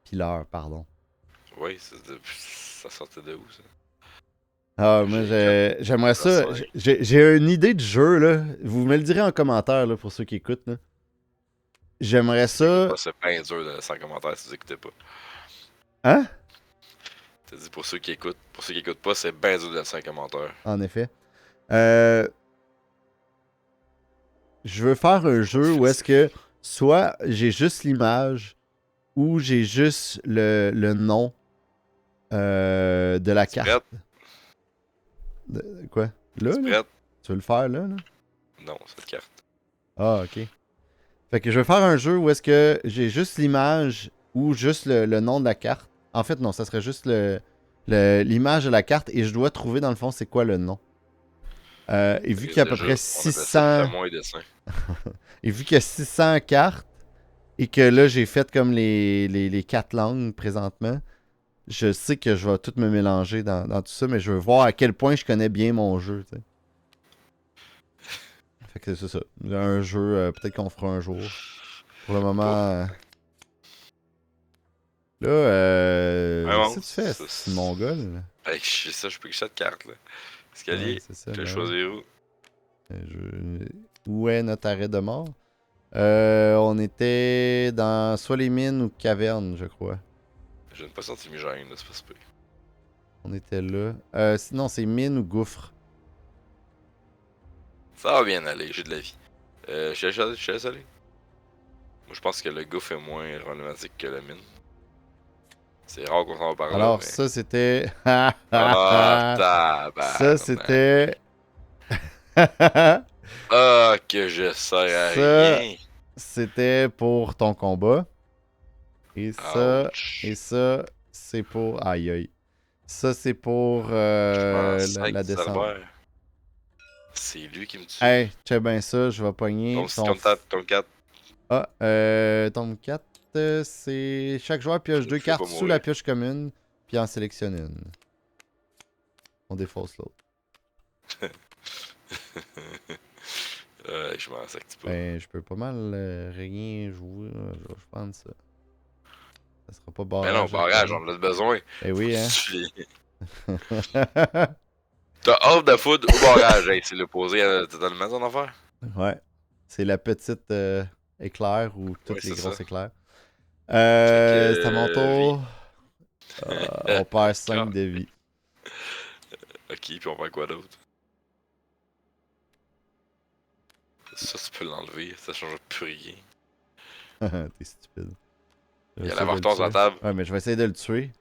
Speaker 1: Pillar, pardon.
Speaker 2: Oui, ça sortait de où ça?
Speaker 1: Ah, moi j'aimerais ça. J'ai une idée de jeu, là. Vous me le direz en commentaire, là, pour ceux qui écoutent, là. J'aimerais ça.
Speaker 2: C'est pas dur de laisser en commentaire si vous écoutez pas.
Speaker 1: Hein?
Speaker 2: T'as dit pour ceux qui écoutent. Pour ceux qui écoutent pas, c'est bien dur de laisser un commentaire.
Speaker 1: En effet. Je veux faire un jeu où est-ce que soit j'ai juste l'image ou j'ai juste le nom de la carte. Quoi? Là? Tu veux le faire là?
Speaker 2: Non, cette carte.
Speaker 1: Ah, ok. Fait que je veux faire un jeu où est-ce que j'ai juste l'image ou juste le nom de la carte. En fait, non, ça serait juste l'image de la carte et je dois trouver dans le fond c'est quoi le nom. Et vu qu'il y a à peu près 600... et vu qu'il y a 600 cartes et que là, j'ai fait comme les 4 langues présentement, je sais que je vais tout me mélanger dans tout ça, mais je veux voir à quel point je connais bien mon jeu, tu sais. Fait que c'est ça. Un jeu, peut-être qu'on fera un jour. Pour le moment,
Speaker 2: Bon.
Speaker 1: là,
Speaker 2: Ouais,
Speaker 1: qu'est-ce
Speaker 2: bon,
Speaker 1: que tu fais, c'est mongol? Là?
Speaker 2: Ben, c'est ça, je peux que 7 cartes, là.
Speaker 1: Ouais,
Speaker 2: Escalier,
Speaker 1: c'est ça,
Speaker 2: je vais
Speaker 1: ben ouais.
Speaker 2: choisir où?
Speaker 1: Où est notre arrêt de mort? On était dans soit les mines ou cavernes, je crois.
Speaker 2: J'ai une potion timigène, là, c'est pas super.
Speaker 1: On était là. Sinon, c'est mine ou gouffre.
Speaker 2: Ça va bien aller, j'ai de la vie. Je te laisse aller. Moi, je pense que le gouffre est moins problématique que la mine. C'est rare qu'on s'en va par là,
Speaker 1: Alors,
Speaker 2: mais.
Speaker 1: ça, c'était.
Speaker 2: Ah,
Speaker 1: Ça,
Speaker 2: tabarnak.
Speaker 1: c'était.
Speaker 2: Ah, que je sers à
Speaker 1: Ça,
Speaker 2: rien.
Speaker 1: c'était pour ton combat. Et ça,
Speaker 2: Ouch.
Speaker 1: et ça, c'est pour. Aïe aïe. Ça, c'est pour
Speaker 2: Je m'en
Speaker 1: la
Speaker 2: sac du
Speaker 1: descente.
Speaker 2: Cerbère. C'est lui qui me tue.
Speaker 1: Hey, check bien ça, je vais pogner ton.
Speaker 2: Ton 4,
Speaker 1: Ah, tombe 4, c'est. Chaque joueur pioche deux
Speaker 2: je veux pas
Speaker 1: cartes sous la
Speaker 2: mourir.
Speaker 1: pioche commune, puis en sélectionne une. On défausse l'autre.
Speaker 2: Je m'en sac pas.
Speaker 1: Ben, je peux pas mal rien jouer, là. Je pense ça. Ça sera pas
Speaker 2: Mais non,
Speaker 1: barrage à
Speaker 2: barrage,
Speaker 1: coller.
Speaker 2: on en a besoin.
Speaker 1: Eh
Speaker 2: Faut
Speaker 1: oui, hein.
Speaker 2: que tu T'as hors de foudre ou barrage. Hey, c'est l'opposé totalement ton affaire.
Speaker 1: Ouais. C'est la petite éclair ou
Speaker 2: Ouais,
Speaker 1: toutes les
Speaker 2: c'est ça.
Speaker 1: grosses éclairs.
Speaker 2: Fait que.
Speaker 1: C'est à mon
Speaker 2: Vie.
Speaker 1: tour. On perd
Speaker 2: Ah,
Speaker 1: 5 de vie.
Speaker 2: ok, puis on fait quoi d'autre? Ça, tu peux l'enlever, ça change plus rien.
Speaker 1: T'es stupide. Je
Speaker 2: Il
Speaker 1: vais
Speaker 2: y a
Speaker 1: essayer de le
Speaker 2: l'avorton sur la
Speaker 1: tuer.
Speaker 2: table.
Speaker 1: Ouais, mais je vais essayer de le tuer.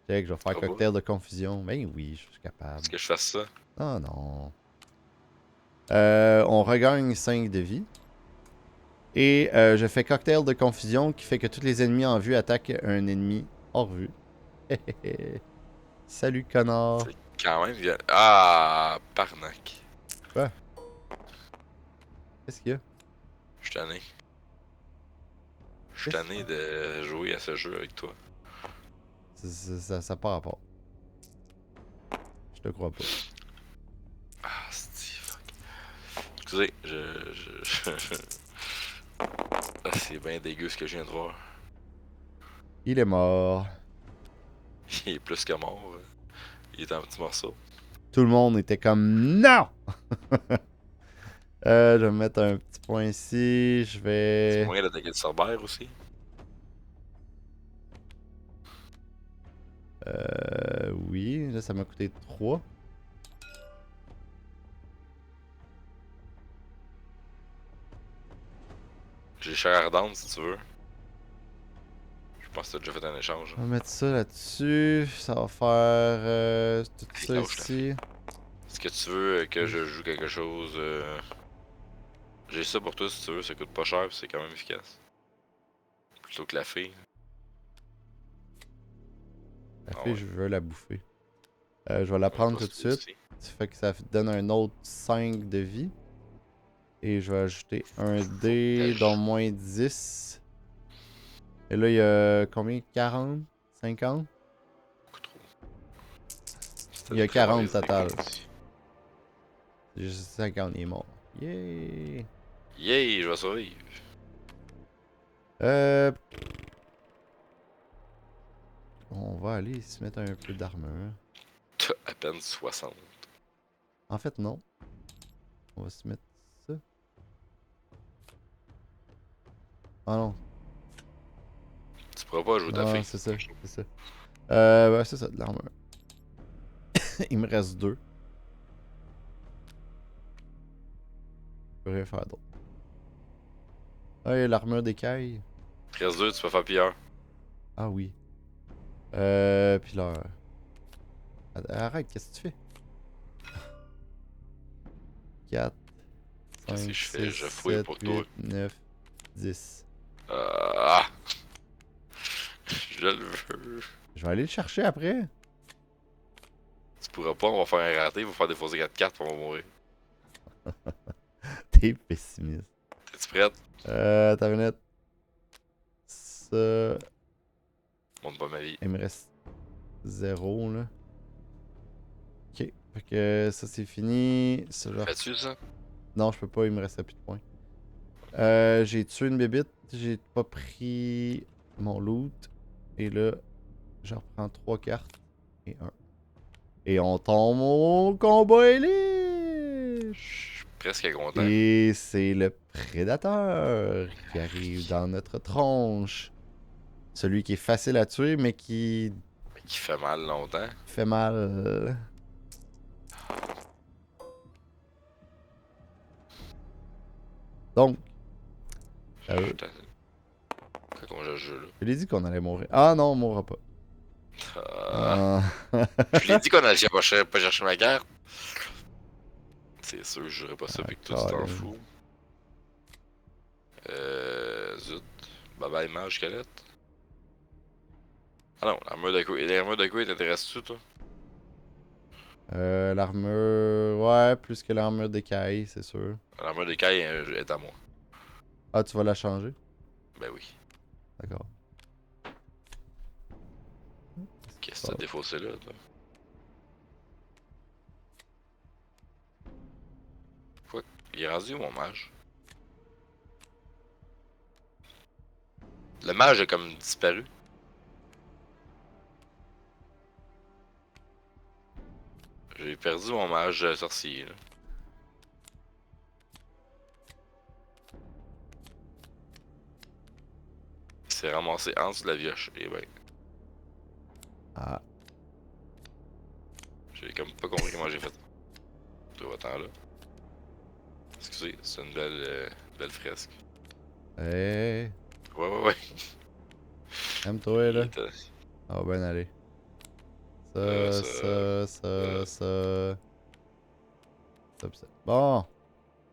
Speaker 1: Check, je vais faire
Speaker 2: Ah bah,
Speaker 1: cocktail de confusion. Ben oui, je suis capable.
Speaker 2: est-ce que je fasse ça?
Speaker 1: Oh non. On regagne 5 de vie. Et je fais cocktail de confusion qui fait que tous les ennemis en vue attaquent un ennemi hors vue. Salut connard.
Speaker 2: C'est quand même violent. Ah, parnac.
Speaker 1: Quoi? Qu'est-ce qu'il y a?
Speaker 2: Je suis tanné. Je suis
Speaker 1: Qu'est-ce
Speaker 2: tanné de jouer à ce jeu avec toi.
Speaker 1: ça part rapport. Je te crois pas.
Speaker 2: Ah, c'est fuck. Excusez, Ah, c'est bien dégueu ce que je viens de voir.
Speaker 1: Il est mort.
Speaker 2: Il est plus que mort. Il est en petits morceaux.
Speaker 1: Tout le monde était comme non! Je vais me mettre un petit point ici. Je
Speaker 2: C'est
Speaker 1: vais.
Speaker 2: moyen d'attaquer le Cerbère aussi.
Speaker 1: Oui, là ça m'a coûté 3.
Speaker 2: J'ai chair ardente si tu veux. Je pense que t'as déjà fait un échange.
Speaker 1: On va mettre ça là-dessus. Ça va faire tout
Speaker 2: Hey,
Speaker 1: ça
Speaker 2: lâche-le.
Speaker 1: ici.
Speaker 2: Est-ce que tu veux que je joue quelque chose J'ai ça pour toi si tu veux, ça coûte pas cher pis c'est quand même efficace. Plutôt que la fille.
Speaker 1: La
Speaker 2: Ah
Speaker 1: fille,
Speaker 2: ouais.
Speaker 1: je veux la bouffer. Je vais la
Speaker 2: On va
Speaker 1: prendre
Speaker 2: pas
Speaker 1: tout de
Speaker 2: se
Speaker 1: suite.
Speaker 2: aussi.
Speaker 1: Ça fait que ça donne un autre 5 de vie. Et je vais ajouter un dé dans moins 10. Et là, il y a combien? 40? 50?
Speaker 2: Beaucoup trop.
Speaker 1: Il y a
Speaker 2: C'était très
Speaker 1: 40
Speaker 2: mauvaise
Speaker 1: total.
Speaker 2: idée.
Speaker 1: J'ai juste 50, il est mort. Yeah!
Speaker 2: Yay, je vais survivre.
Speaker 1: Euh... On va aller se mettre un peu d'armure.
Speaker 2: T'as à peine 60.
Speaker 1: En fait, non. On va se mettre ça. Ah non.
Speaker 2: Tu pourras pas jouer ta
Speaker 1: Ah,
Speaker 2: fille.
Speaker 1: c'est ça. C'est ça. Ouais, c'est ça, de l'armure. Il me reste 2. Je peux rien faire d'autre. Ah, il y a l'armure d'écaille.
Speaker 2: 13-2, tu peux faire pire.
Speaker 1: Ah oui. Puis là. Arrête, qu'est-ce que tu fais? 4,
Speaker 2: Qu'est-ce
Speaker 1: 5,
Speaker 2: que je fais?
Speaker 1: 6,
Speaker 2: Je fouille
Speaker 1: 7,
Speaker 2: pour toi.
Speaker 1: 8, 9, 10.
Speaker 2: Ah! Je le veux.
Speaker 1: Je vais aller le chercher après.
Speaker 2: Tu pourras pas, on va faire un raté, il va faire défausser 4 cartes, on va mourir.
Speaker 1: T'es pessimiste.
Speaker 2: Es-tu prête?
Speaker 1: Ta minute. ça.
Speaker 2: Montre pas ma vie.
Speaker 1: Il me reste 0 là. Ok. Fait que ça c'est fini. Ça, genre...
Speaker 2: Fais-tu ça?
Speaker 1: Non, je peux pas, il me restait plus de points. J'ai tué une bébite. J'ai pas pris mon loot. Et là, je reprends 3 cartes. Et 1. Et on tombe au combat élite!
Speaker 2: Je suis presque content.
Speaker 1: Et c'est le prédateur qui arrive dans notre tronche. Celui qui est facile à tuer, mais qui
Speaker 2: Mais qui fait mal longtemps.
Speaker 1: fait mal. Donc,
Speaker 2: Putain. Comment je joue là?
Speaker 1: je l'ai dit qu'on allait mourir. Ah non, on mourra pas.
Speaker 2: Ah.
Speaker 1: Ah.
Speaker 2: Je l'ai dit qu'on allait pas chercher ma carte. C'est sûr, je jouerais pas ça, puis que toi tu t'en
Speaker 1: Colin.
Speaker 2: fous. Zut. Bye bye, mage, squelette. Ah non, l'armure de quoi t'intéresse-tu, toi?
Speaker 1: L'armure. Ouais, plus que l'armure d'écaille, c'est sûr.
Speaker 2: L'armure d'écaille est à moi.
Speaker 1: Ah, tu vas la changer?
Speaker 2: Ben oui.
Speaker 1: D'accord.
Speaker 2: Qu'est-ce que t'as défaussé là, toi? Quoi? Il est rendu où, mon mage? Le mage a comme disparu. J'ai perdu mon mage sorcier, là. Il s'est ramassé en dessous de la vioche. Et ben,
Speaker 1: Ah.
Speaker 2: j'ai comme pas compris comment j'ai fait. Toi, attends là. Excusez, c'est une belle fresque.
Speaker 1: Hey.
Speaker 2: Ouais.
Speaker 1: Aime-toi, là.
Speaker 2: Il était-
Speaker 1: Ça va bien aller.
Speaker 2: ça,
Speaker 1: Ça. Bon.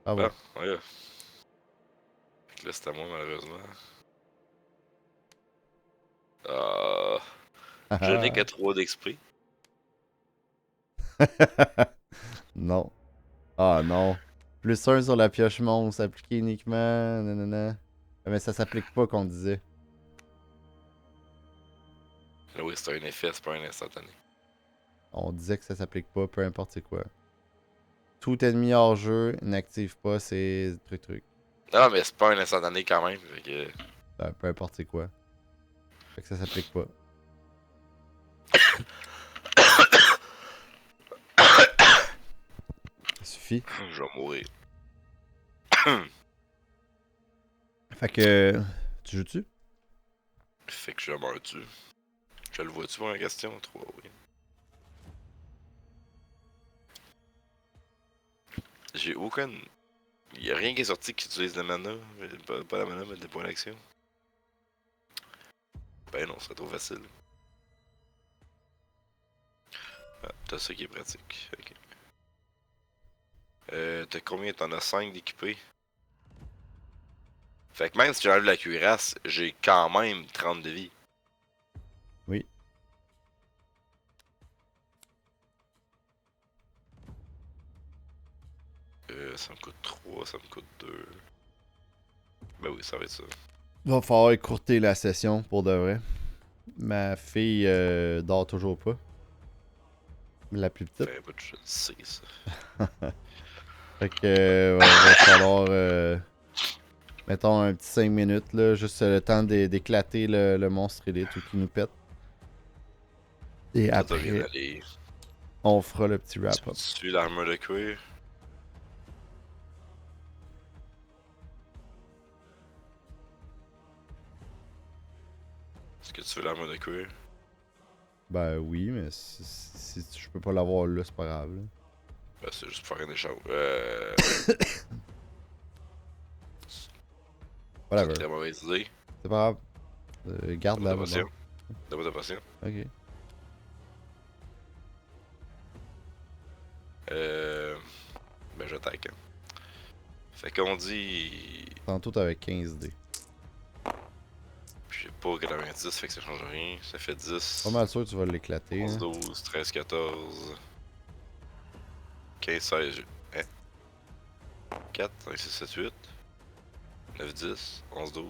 Speaker 1: Bravo.
Speaker 2: Bon, ouais. Fait que là, c'est à moi, malheureusement. Ah, je n'ai que 3 d'XP.
Speaker 1: Non. Ah non. Plus 1 sur la pioche monstre, appliqué uniquement. Nanana. Mais ça s'applique pas qu'on disait.
Speaker 2: Là, oui, c'est un effet, c'est pas un instantané.
Speaker 1: On disait que ça s'applique pas, peu importe c'est quoi. Tout ennemi hors jeu n'active pas ces trucs.
Speaker 2: Non, mais c'est pas un instantané quand même. Fait que...
Speaker 1: Ben, peu importe c'est quoi. Fait que ça s'applique pas. Ça suffit.
Speaker 2: Je vais mourir.
Speaker 1: Fait que. Tu joues-tu?
Speaker 2: Fait que je meurs dessus. Je le vois-tu pour ma question? 3, oui. J'ai aucune. Y'a rien qui est sorti qui utilise la mana. Pas la mana, mais des points d'action. Ben non, c'est trop facile. Ah, t'as ça qui est pratique. Ok. T'as combien? T'en as 5 d'équipés? Fait que même si j'enlève la cuirasse, j'ai quand même 30 de vie.
Speaker 1: Oui.
Speaker 2: Ça me coûte 3, ça me coûte 2. Ben oui, ça va être ça.
Speaker 1: Va falloir écourter la session pour de vrai. Ma fille dort toujours pas. La plus petite.
Speaker 2: Fait un peu de je le sais, ça.
Speaker 1: Fait que va falloir mettons un petit 5 minutes là, juste le temps d'éclater le monstre élite ou qui nous pète. Et
Speaker 2: Ça doit bien
Speaker 1: après,
Speaker 2: aller.
Speaker 1: on fera le petit wrap-up.
Speaker 2: Tu suis l'armure de cuir. Est-ce que tu veux l'armure de cuir?
Speaker 1: Ben oui, mais si je peux pas l'avoir là, c'est pas grave. Là.
Speaker 2: Ben c'est juste pour faire un échange. C'est une
Speaker 1: Whatever.
Speaker 2: très mauvaise idée.
Speaker 1: C'est pas grave. Garde-la.
Speaker 2: Donne-moi ta
Speaker 1: d'abord.
Speaker 2: potion. Donne-moi ta potion.
Speaker 1: Ok.
Speaker 2: Ben j'attaque. Hein. Fait qu'on dit.
Speaker 1: Tantôt t'avais 15 dés.
Speaker 2: Puis j'ai pas 90, fait que ça change rien. Ça fait 10.
Speaker 1: Pas mal sûr que tu vas l'éclater.
Speaker 2: 11,
Speaker 1: Hein.
Speaker 2: 12, 13, 14. 15, 16. Hein? 4, 5, 6, 7, 8. 9, 10, 11, 12.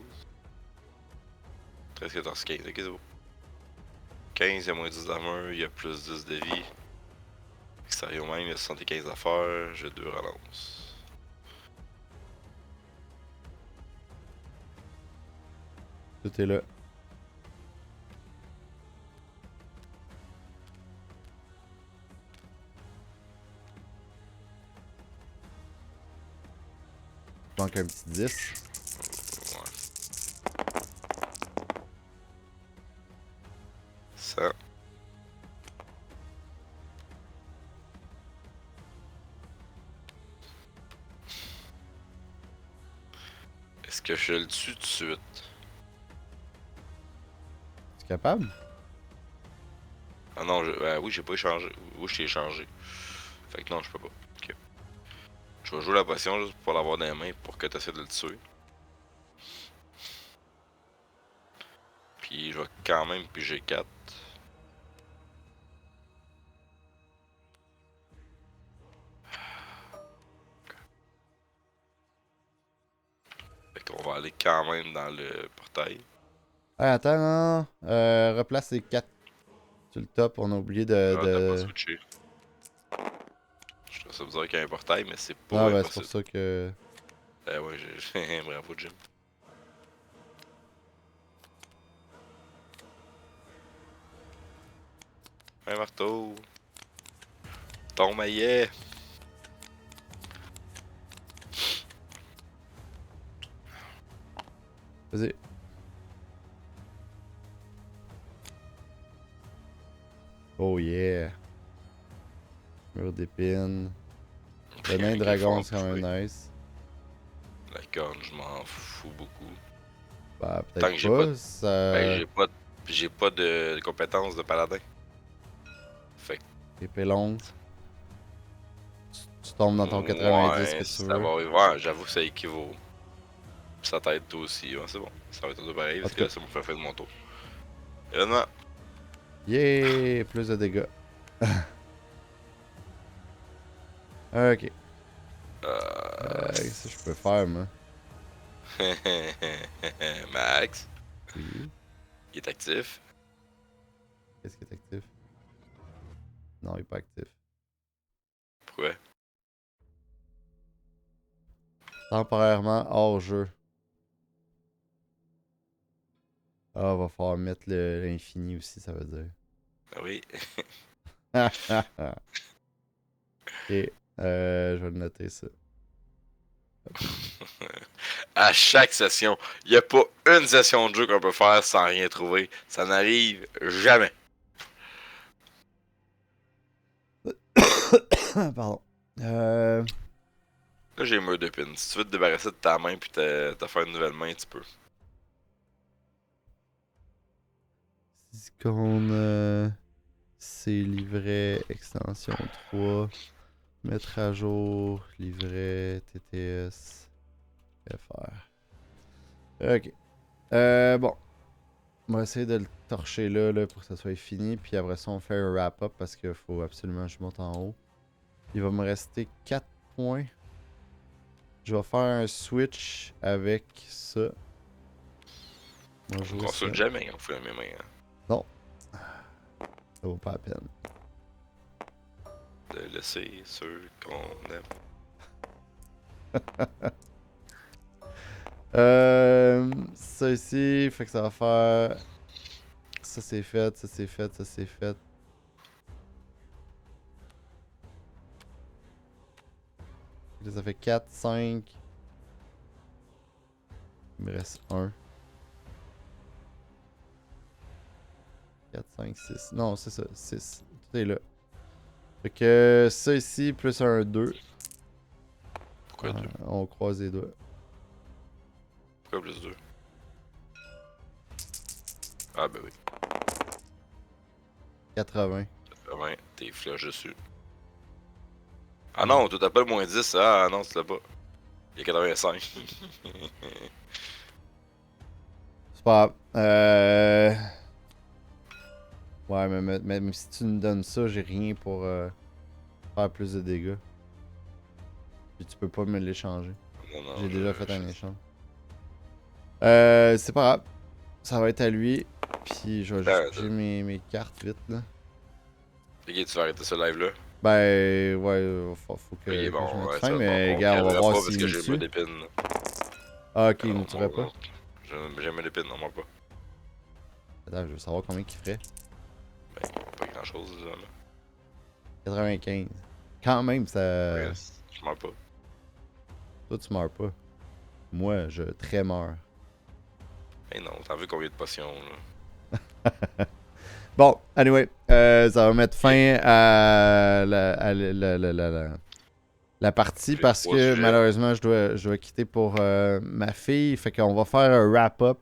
Speaker 2: 13, 14, 15. Ok, c'est beau. 15, il y a moins 10 d'armure, il y a plus 10 de vie. Extérieur même, il y a 75 à faire. J'ai 2 relances.
Speaker 1: Tout est là. Il manque un petit 10.
Speaker 2: Ouais. Ça. Est-ce que je le tue tout de suite?
Speaker 1: Tu es capable?
Speaker 2: Ah non, oui, j'ai pas échangé. Oui, je t'ai échangé. Fait que non, je peux pas. Ok. Je vais jouer la potion juste pour l'avoir dans les mains pour que tu essaies de le tuer. Puis je vais quand même piger 4. Fait qu'on va aller quand même dans le portail.
Speaker 1: Ah, attends, non. Replace les 4 sur le top. On a oublié
Speaker 2: Ah, t'as pas switché. Je trouve ça bizarre qu'il y ait un portail, mais c'est pas
Speaker 1: Ah, ben c'est pour
Speaker 2: impossible.
Speaker 1: ça que.
Speaker 2: Eh ouais, j'ai. Bravo, Jim. Un marteau. Ton maillet.
Speaker 1: Vas-y. Oh yeah. Mur d'épines. Le nain dragon, c'est quand même nice.
Speaker 2: La corne, je m'en fous beaucoup.
Speaker 1: Bah,
Speaker 2: Tant
Speaker 1: peut-être
Speaker 2: que j'ai pas.
Speaker 1: pas.
Speaker 2: Ben,
Speaker 1: Ça.
Speaker 2: j'ai pas de compétences de paladin. Fait que.
Speaker 1: Épée longue. Tu tombes dans ton 90
Speaker 2: Ouais,
Speaker 1: que tu
Speaker 2: ça
Speaker 1: veux.
Speaker 2: va arriver. Ouais, j'avoue que ça équivaut. Pis ça t'aide toi aussi. Ouais, c'est bon. Ça va être un peu pareil
Speaker 1: En
Speaker 2: parce
Speaker 1: tout
Speaker 2: que là,
Speaker 1: cas.
Speaker 2: ça me fait faire de mon tour. Événement.
Speaker 1: Yeah! Plus de dégâts. Ok. Qu'est-ce que je peux faire, moi?
Speaker 2: Max.
Speaker 1: Oui.
Speaker 2: Il est actif.
Speaker 1: Qu'est-ce qui est actif? Non, il est pas actif.
Speaker 2: Pourquoi?
Speaker 1: Temporairement hors jeu. Ah, va falloir mettre l'infini aussi, ça veut dire.
Speaker 2: Ah oui.
Speaker 1: Ok. Je vais le noter ça.
Speaker 2: À chaque session. Il n'y a pas une session de jeu qu'on peut faire sans rien trouver. Ça n'arrive jamais.
Speaker 1: Pardon.
Speaker 2: Là, j'ai mur d'épines. Si tu veux te débarrasser de ta main puis te faire une nouvelle main, tu peux.
Speaker 1: Icône. C'est livret extension 3. Mettre à jour. Livret TTS. FR. Ok. Bon. On va essayer de le torcher là, pour que ça soit fini. Puis après ça, on fait un wrap-up parce qu'il faut absolument que je monte en haut. Il va me rester 4 points. Je vais faire un switch avec ça. On va
Speaker 2: On
Speaker 1: jouer ça.
Speaker 2: consulte jamais quand on fait la même main. Hein.
Speaker 1: Non. Ça vaut pas la peine.
Speaker 2: De laisser ceux qu'on aime.
Speaker 1: Ça ici, fait que ça va faire. Ça c'est fait, ça c'est fait, ça c'est fait. Là, ça fait 4, 5. Il me reste 1. 4, 5, 6. Non, c'est ça, 6. Tout est là. Fait que ça ici, plus un 2.
Speaker 2: Pourquoi deux?
Speaker 1: On croise les doigts.
Speaker 2: Pourquoi plus deux? Ah ben oui.
Speaker 1: 80.
Speaker 2: 80, t'es flush dessus. Ah non, tout t'as pas le moins 10. Ah non, tu l'as pas. Il y a 85.
Speaker 1: C'est pas grave. Ouais, mais même si tu me donnes ça, j'ai rien pour faire plus de dégâts. Puis tu peux pas me l'échanger.
Speaker 2: Non, non,
Speaker 1: J'ai déjà fait un
Speaker 2: je-
Speaker 1: échange. C'est pas grave. Ça va être à lui. Puis je vais juste
Speaker 2: Attends,
Speaker 1: bouger mes cartes vite là.
Speaker 2: ok, tu vas arrêter ce live-là.
Speaker 1: Ben ouais, faut que
Speaker 2: Ok,
Speaker 1: je
Speaker 2: bon,
Speaker 1: mette
Speaker 2: ouais,
Speaker 1: fin,
Speaker 2: ça va,
Speaker 1: mais
Speaker 2: on
Speaker 1: gars, on va
Speaker 2: gardera
Speaker 1: voir
Speaker 2: pas parce
Speaker 1: s'il
Speaker 2: que
Speaker 1: nous
Speaker 2: j'ai pas
Speaker 1: tue.
Speaker 2: d'épine.
Speaker 1: Ah ok,
Speaker 2: Ah
Speaker 1: il
Speaker 2: non,
Speaker 1: nous tuerait pas.
Speaker 2: j'ai pas d'épine, non, moi pas.
Speaker 1: Attends, je veux savoir combien qu'il ferait.
Speaker 2: Ben, pas grand-chose, vraiment.
Speaker 1: 95. Quand même,
Speaker 2: Ouais,
Speaker 1: ça.
Speaker 2: je meurs pas.
Speaker 1: Toi, tu meurs pas. Moi, je très meurs.
Speaker 2: Eh non, t'as vu combien de potions, là?
Speaker 1: Bon, anyway, ça va mettre
Speaker 2: Ok,
Speaker 1: fin à la partie
Speaker 2: j'ai
Speaker 1: parce
Speaker 2: 3
Speaker 1: que
Speaker 2: sujets.
Speaker 1: malheureusement, je dois quitter pour ma fille. Fait qu'on va faire un wrap-up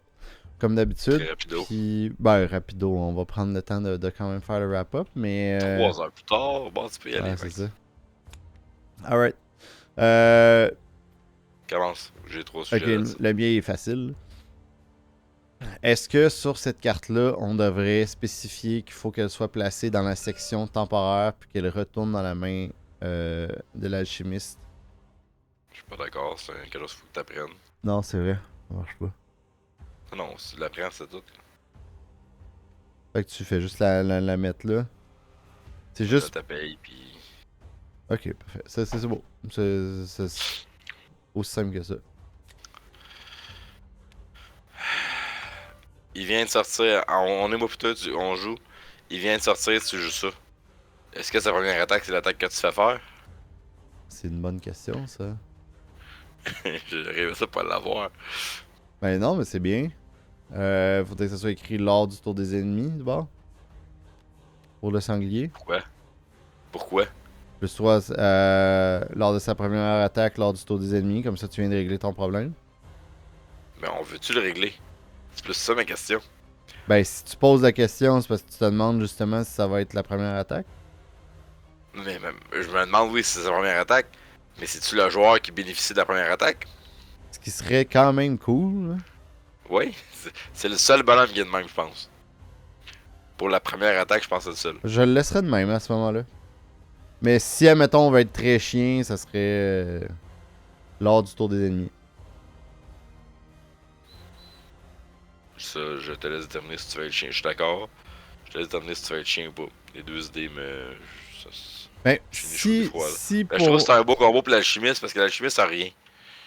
Speaker 1: comme d'habitude.
Speaker 2: Très rapido.
Speaker 1: Puis, ben, rapido, on va prendre le temps de quand même faire le wrap-up. Mais,
Speaker 2: 3 heures plus tard, bon, tu peux y aller,
Speaker 1: ouais, c'est
Speaker 2: mec.
Speaker 1: ça. Alright. Euh,
Speaker 2: Commence, j'ai 3
Speaker 1: ok,
Speaker 2: sujets là-dessus.
Speaker 1: le mien est facile. Est-ce que sur cette carte-là, on devrait spécifier qu'il faut qu'elle soit placée dans la section temporaire puis qu'elle retourne dans la main de l'alchimiste?
Speaker 2: Je suis pas d'accord, c'est quelque chose qu'il faut que t'apprennes.
Speaker 1: Non, c'est vrai. Ça marche pas.
Speaker 2: Non, si tu l'apprends, c'est tout.
Speaker 1: Fait que tu fais juste la mettre là. C'est
Speaker 2: T'as
Speaker 1: juste.
Speaker 2: ta paye, pis.
Speaker 1: Ok, parfait. C'est beau. C'est aussi simple que ça.
Speaker 2: Il vient de sortir, on est moi plutôt, on joue. Il vient de sortir, tu joues ça. Est-ce que sa première attaque, c'est l'attaque que tu fais faire?
Speaker 1: C'est une bonne question, ça.
Speaker 2: J'arrive à ça pour l'avoir.
Speaker 1: Ben non, mais c'est bien. Faudrait que ça soit écrit lors du tour des ennemis, du bord. Pour le sanglier.
Speaker 2: Pourquoi? Pourquoi?
Speaker 1: Plus 3 lors de sa première attaque, lors du tour des ennemis. Comme ça, tu viens de régler ton problème.
Speaker 2: Mais on veut-tu le régler? C'est plus ça ma question.
Speaker 1: Ben, si tu poses la question, c'est parce que tu te demandes justement si ça va être la première attaque.
Speaker 2: Mais je me demande, oui, si c'est sa première attaque. Mais c'est-tu le joueur qui bénéficie de la première attaque?
Speaker 1: Ce qui serait quand même cool. Là.
Speaker 2: Oui, c'est le seul bonhomme qui est de même, je pense. Pour la première attaque, je pense que c'est le seul.
Speaker 1: Je le laisserais de même à ce moment-là. Mais si, admettons, on va être très chien, ça serait lors du tour des ennemis.
Speaker 2: Ça, je te laisse déterminer si tu veux être chien. Je suis d'accord. Je te laisse déterminer si tu veux être chien ou pas. Les deux idées, mais. Ça,
Speaker 1: Ben,
Speaker 2: je suis ni chaud ni
Speaker 1: si,
Speaker 2: froid. Là.
Speaker 1: si
Speaker 2: Ben, je trouve que
Speaker 1: pour...
Speaker 2: c'est un beau combo pour l'alchimiste parce que l'alchimiste a rien.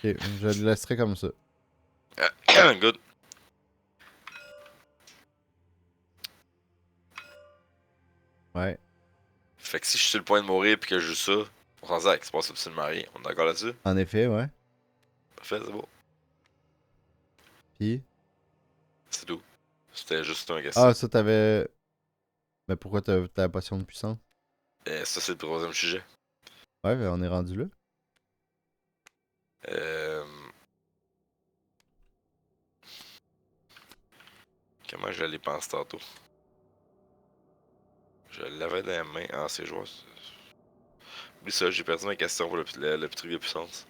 Speaker 1: Ok, je le laisserai comme ça.
Speaker 2: Good.
Speaker 1: Ouais,
Speaker 2: Fait que si je suis sur le point de mourir puis que je joue ça, on s'en sert, il se passe absolument rien. On est d'accord là-dessus?
Speaker 1: en effet, ouais.
Speaker 2: Parfait, c'est beau.
Speaker 1: Puis...
Speaker 2: C'est tout. C'était juste une
Speaker 1: Ah,
Speaker 2: question.
Speaker 1: ça, t'avais... Mais pourquoi t'as la potion de puissance?
Speaker 2: Et ça, c'est le troisième sujet.
Speaker 1: Ouais, ben, on est rendu là.
Speaker 2: Euh... Comment je l'ai pensé tantôt? Je l'avais dans la main. Ah, c'est joueur. Oublie ça, j'ai perdu ma question pour le truc de puissance.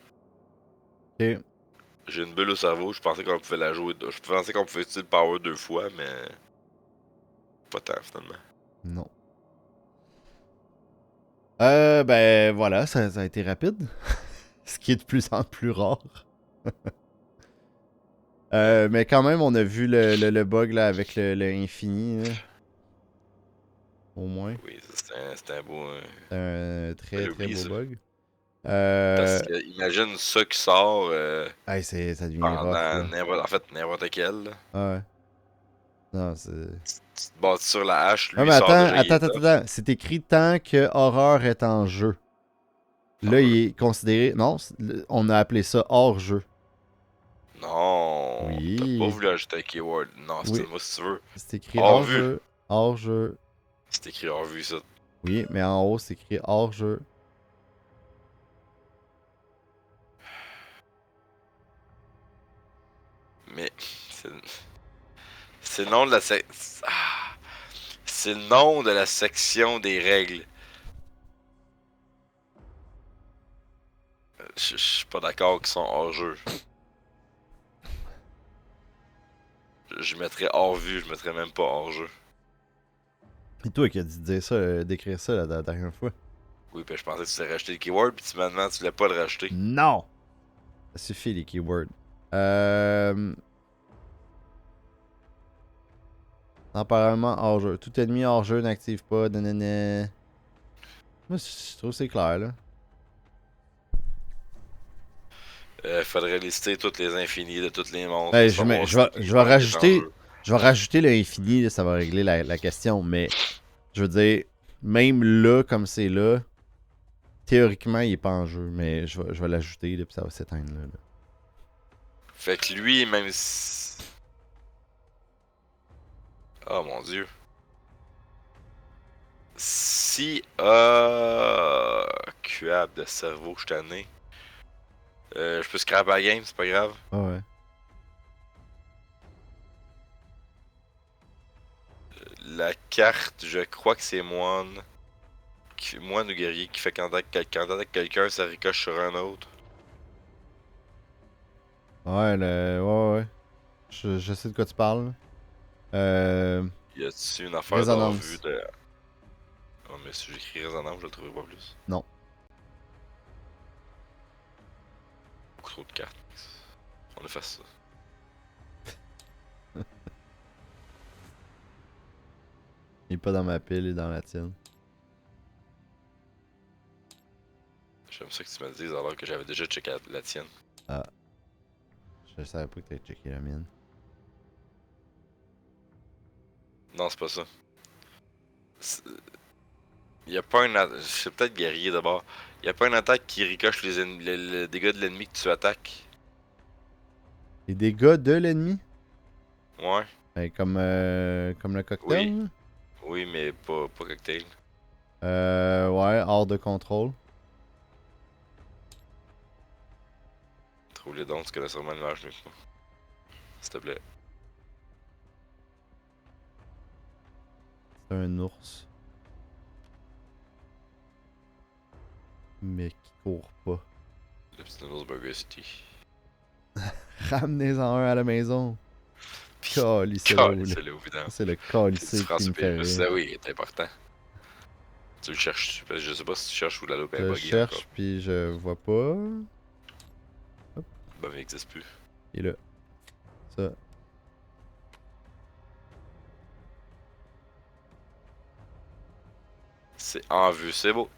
Speaker 1: Ok,
Speaker 2: J'ai une bulle au cerveau, je pensais qu'on pouvait la jouer. Je pensais qu'on pouvait utiliser le power 2 fois, mais. Pas tant finalement.
Speaker 1: non. Ben voilà, ça a été rapide. Ce qui est de plus en plus rare. Mais quand même, on a vu le bug là avec le infini. Là. Au moins.
Speaker 2: Oui, c'était un beau.
Speaker 1: C'est un très
Speaker 2: J'ai
Speaker 1: très
Speaker 2: oublié
Speaker 1: beau
Speaker 2: ça.
Speaker 1: bug.
Speaker 2: Parce que imagine ça qui sort
Speaker 1: Hey, ça devient rough
Speaker 2: pendant
Speaker 1: là.
Speaker 2: n'importe. En fait, n'importe quel. Là.
Speaker 1: Ah ouais. Non, c'est.
Speaker 2: Tu te bats sur la hache,
Speaker 1: Ah,
Speaker 2: lui
Speaker 1: mais
Speaker 2: il sort
Speaker 1: attends,
Speaker 2: déjà, il
Speaker 1: attends,
Speaker 2: est
Speaker 1: attends,
Speaker 2: off.
Speaker 1: attends. C'est écrit tant que horreur est en jeu.
Speaker 2: En
Speaker 1: Là, il
Speaker 2: jeu.
Speaker 1: est considéré. Non, on a appelé ça hors jeu.
Speaker 2: Non, t'as pas
Speaker 1: Oui.
Speaker 2: voulu ajouter un keyword. Non,
Speaker 1: Oui.
Speaker 2: moi si tu veux.
Speaker 1: C'est écrit
Speaker 2: Hors
Speaker 1: hors
Speaker 2: vue.
Speaker 1: jeu. Hors jeu.
Speaker 2: C'est écrit hors vue ça.
Speaker 1: Oui, mais en haut, c'est écrit hors jeu.
Speaker 2: Mais c'est c'est le nom de la c'est le nom de la section des règles. Je suis pas d'accord qu'ils sont hors jeu. Je mettrais hors vue, je mettrais même pas hors jeu.
Speaker 1: Et toi qui as dit de dire ça, d'écrire ça la dernière fois.
Speaker 2: Oui, ben je pensais que tu allais racheter le keyword, puis maintenant tu voulais pas le racheter.
Speaker 1: Non! Ça suffit les keywords. Euh... Temporairement hors jeu. Tout ennemi hors jeu n'active pas. Nanana. Moi, je trouve que c'est clair, là.
Speaker 2: Faudrait lister toutes les infinis de toutes les monstres.
Speaker 1: Ben,
Speaker 2: Pour savoir
Speaker 1: je
Speaker 2: c'est qui
Speaker 1: vais
Speaker 2: qui est en
Speaker 1: rajouter.
Speaker 2: jeu.
Speaker 1: Je vais rajouter le infini, là, ça va régler la question. Mais je veux dire, même là, comme c'est là, théoriquement, il est pas en jeu. Mais je vais l'ajouter, puis ça va s'éteindre là.
Speaker 2: Fait que lui, même si... Oh mon dieu. Si... Cuable de cerveau, je suis tanné. Je peux scraper la game, c'est pas grave.
Speaker 1: Ah ouais.
Speaker 2: La carte, je crois que c'est moine. Moine ou guerrier qui fait quand t'attaques quelqu'un, ça ricoche sur un autre.
Speaker 1: Ouais, ouais. Je sais de quoi tu parles.
Speaker 2: Y a-tu une affaire
Speaker 1: Résonance.
Speaker 2: vue de. Oh, mais si j'écris résonance, je le trouverai pas plus.
Speaker 1: Non.
Speaker 2: Beaucoup trop de cartes. On efface ça.
Speaker 1: Il est pas dans ma pile, il est dans la tienne.
Speaker 2: J'aime ça que tu me le dises alors que j'avais déjà checké la tienne.
Speaker 1: Ah. Je savais pas que t'avais checké la mienne.
Speaker 2: Non, c'est pas ça. Y a pas un. C'est peut-être guerrier d'abord. Y a pas une attaque qui ricoche les dégâts de l'ennemi que tu attaques.
Speaker 1: Les dégâts de l'ennemi?
Speaker 2: Ouais.
Speaker 1: Ben, comme le cocktail?
Speaker 2: Oui. Oui, mais pas cocktail.
Speaker 1: Ouais, hors de contrôle.
Speaker 2: Trouve les dons, tu connais sûrement l'image mieux que moi. S'il te plaît.
Speaker 1: C'est un ours. Mais qui court pas.
Speaker 2: Le petit Noodles Burger City.
Speaker 1: Ramenez-en un à la maison. Calissez-le.
Speaker 2: Calissez-le au vidange.
Speaker 1: C'est le
Speaker 2: C'est
Speaker 1: calissé qui
Speaker 2: François
Speaker 1: me fait
Speaker 2: Pérus.
Speaker 1: rire.
Speaker 2: Ah oui, c'est important. Tu le cherches. Je sais pas si tu cherches où la loupe est
Speaker 1: Je
Speaker 2: buggy
Speaker 1: cherche
Speaker 2: encore.
Speaker 1: puis je vois pas.
Speaker 2: Bah, mais il n'existe plus.
Speaker 1: Il est là. Ça.
Speaker 2: C'est en vue, c'est beau.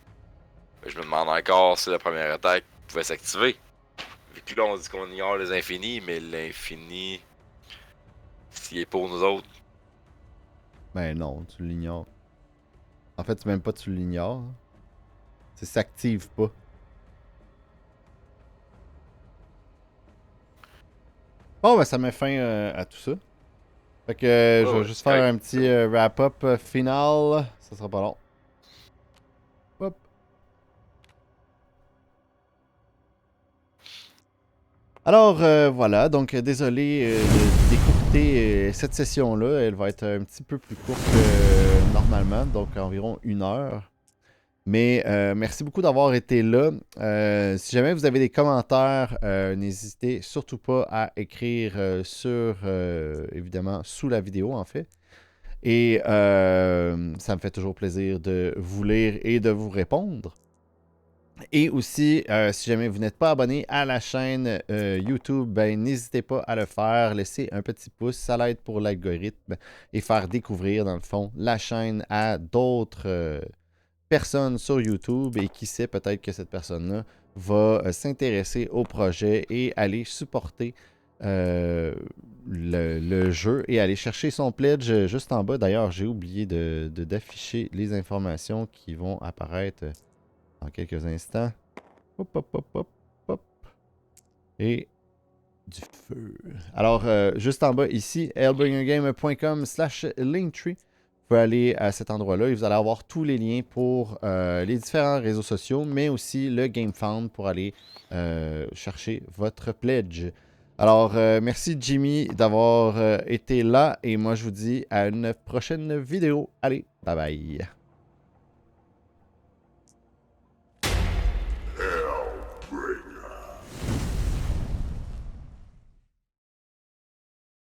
Speaker 2: Je me demande encore si la première attaque pouvait s'activer. Vu que là, on dit qu'on ignore les infinis, mais l'infini, s'il est pour nous autres,
Speaker 1: Ben non, tu l'ignores. En fait, c'est même pas tu l'ignores. Hein. C'est s'active pas. Bon, ben ça met fin à tout ça. Fait que je vais
Speaker 2: ouais,
Speaker 1: juste
Speaker 2: c'est
Speaker 1: faire
Speaker 2: correct.
Speaker 1: un petit wrap-up final. Ça sera pas long. Hop. Alors voilà, donc désolé d'écouter cette session-là. Elle va être un petit peu plus courte que normalement, donc environ 1 heure. Mais merci beaucoup d'avoir été là. Si jamais vous avez des commentaires, n'hésitez surtout pas à écrire évidemment, sous la vidéo en fait. Et ça me fait toujours plaisir de vous lire et de vous répondre. Et aussi, si jamais vous n'êtes pas abonné à la chaîne YouTube, ben, n'hésitez pas à le faire. Laissez un petit pouce, ça l'aide pour l'algorithme et faire découvrir, dans le fond, la chaîne à d'autres personne sur YouTube et qui sait, peut-être que cette personne-là va s'intéresser au projet et aller supporter le jeu et aller chercher son pledge juste en bas. D'ailleurs, j'ai oublié d'afficher les informations qui vont apparaître dans quelques instants. Hop, hop, hop, hop, hop. Et du feu. Alors, juste en bas ici, hellbringergame.com/linktree. Vous pouvez aller à cet endroit-là et vous allez avoir tous les liens pour les différents réseaux sociaux, mais aussi le GameFound pour aller chercher votre pledge. Alors, merci Jimmy d'avoir été là et moi je vous dis à une prochaine vidéo. Allez, bye bye.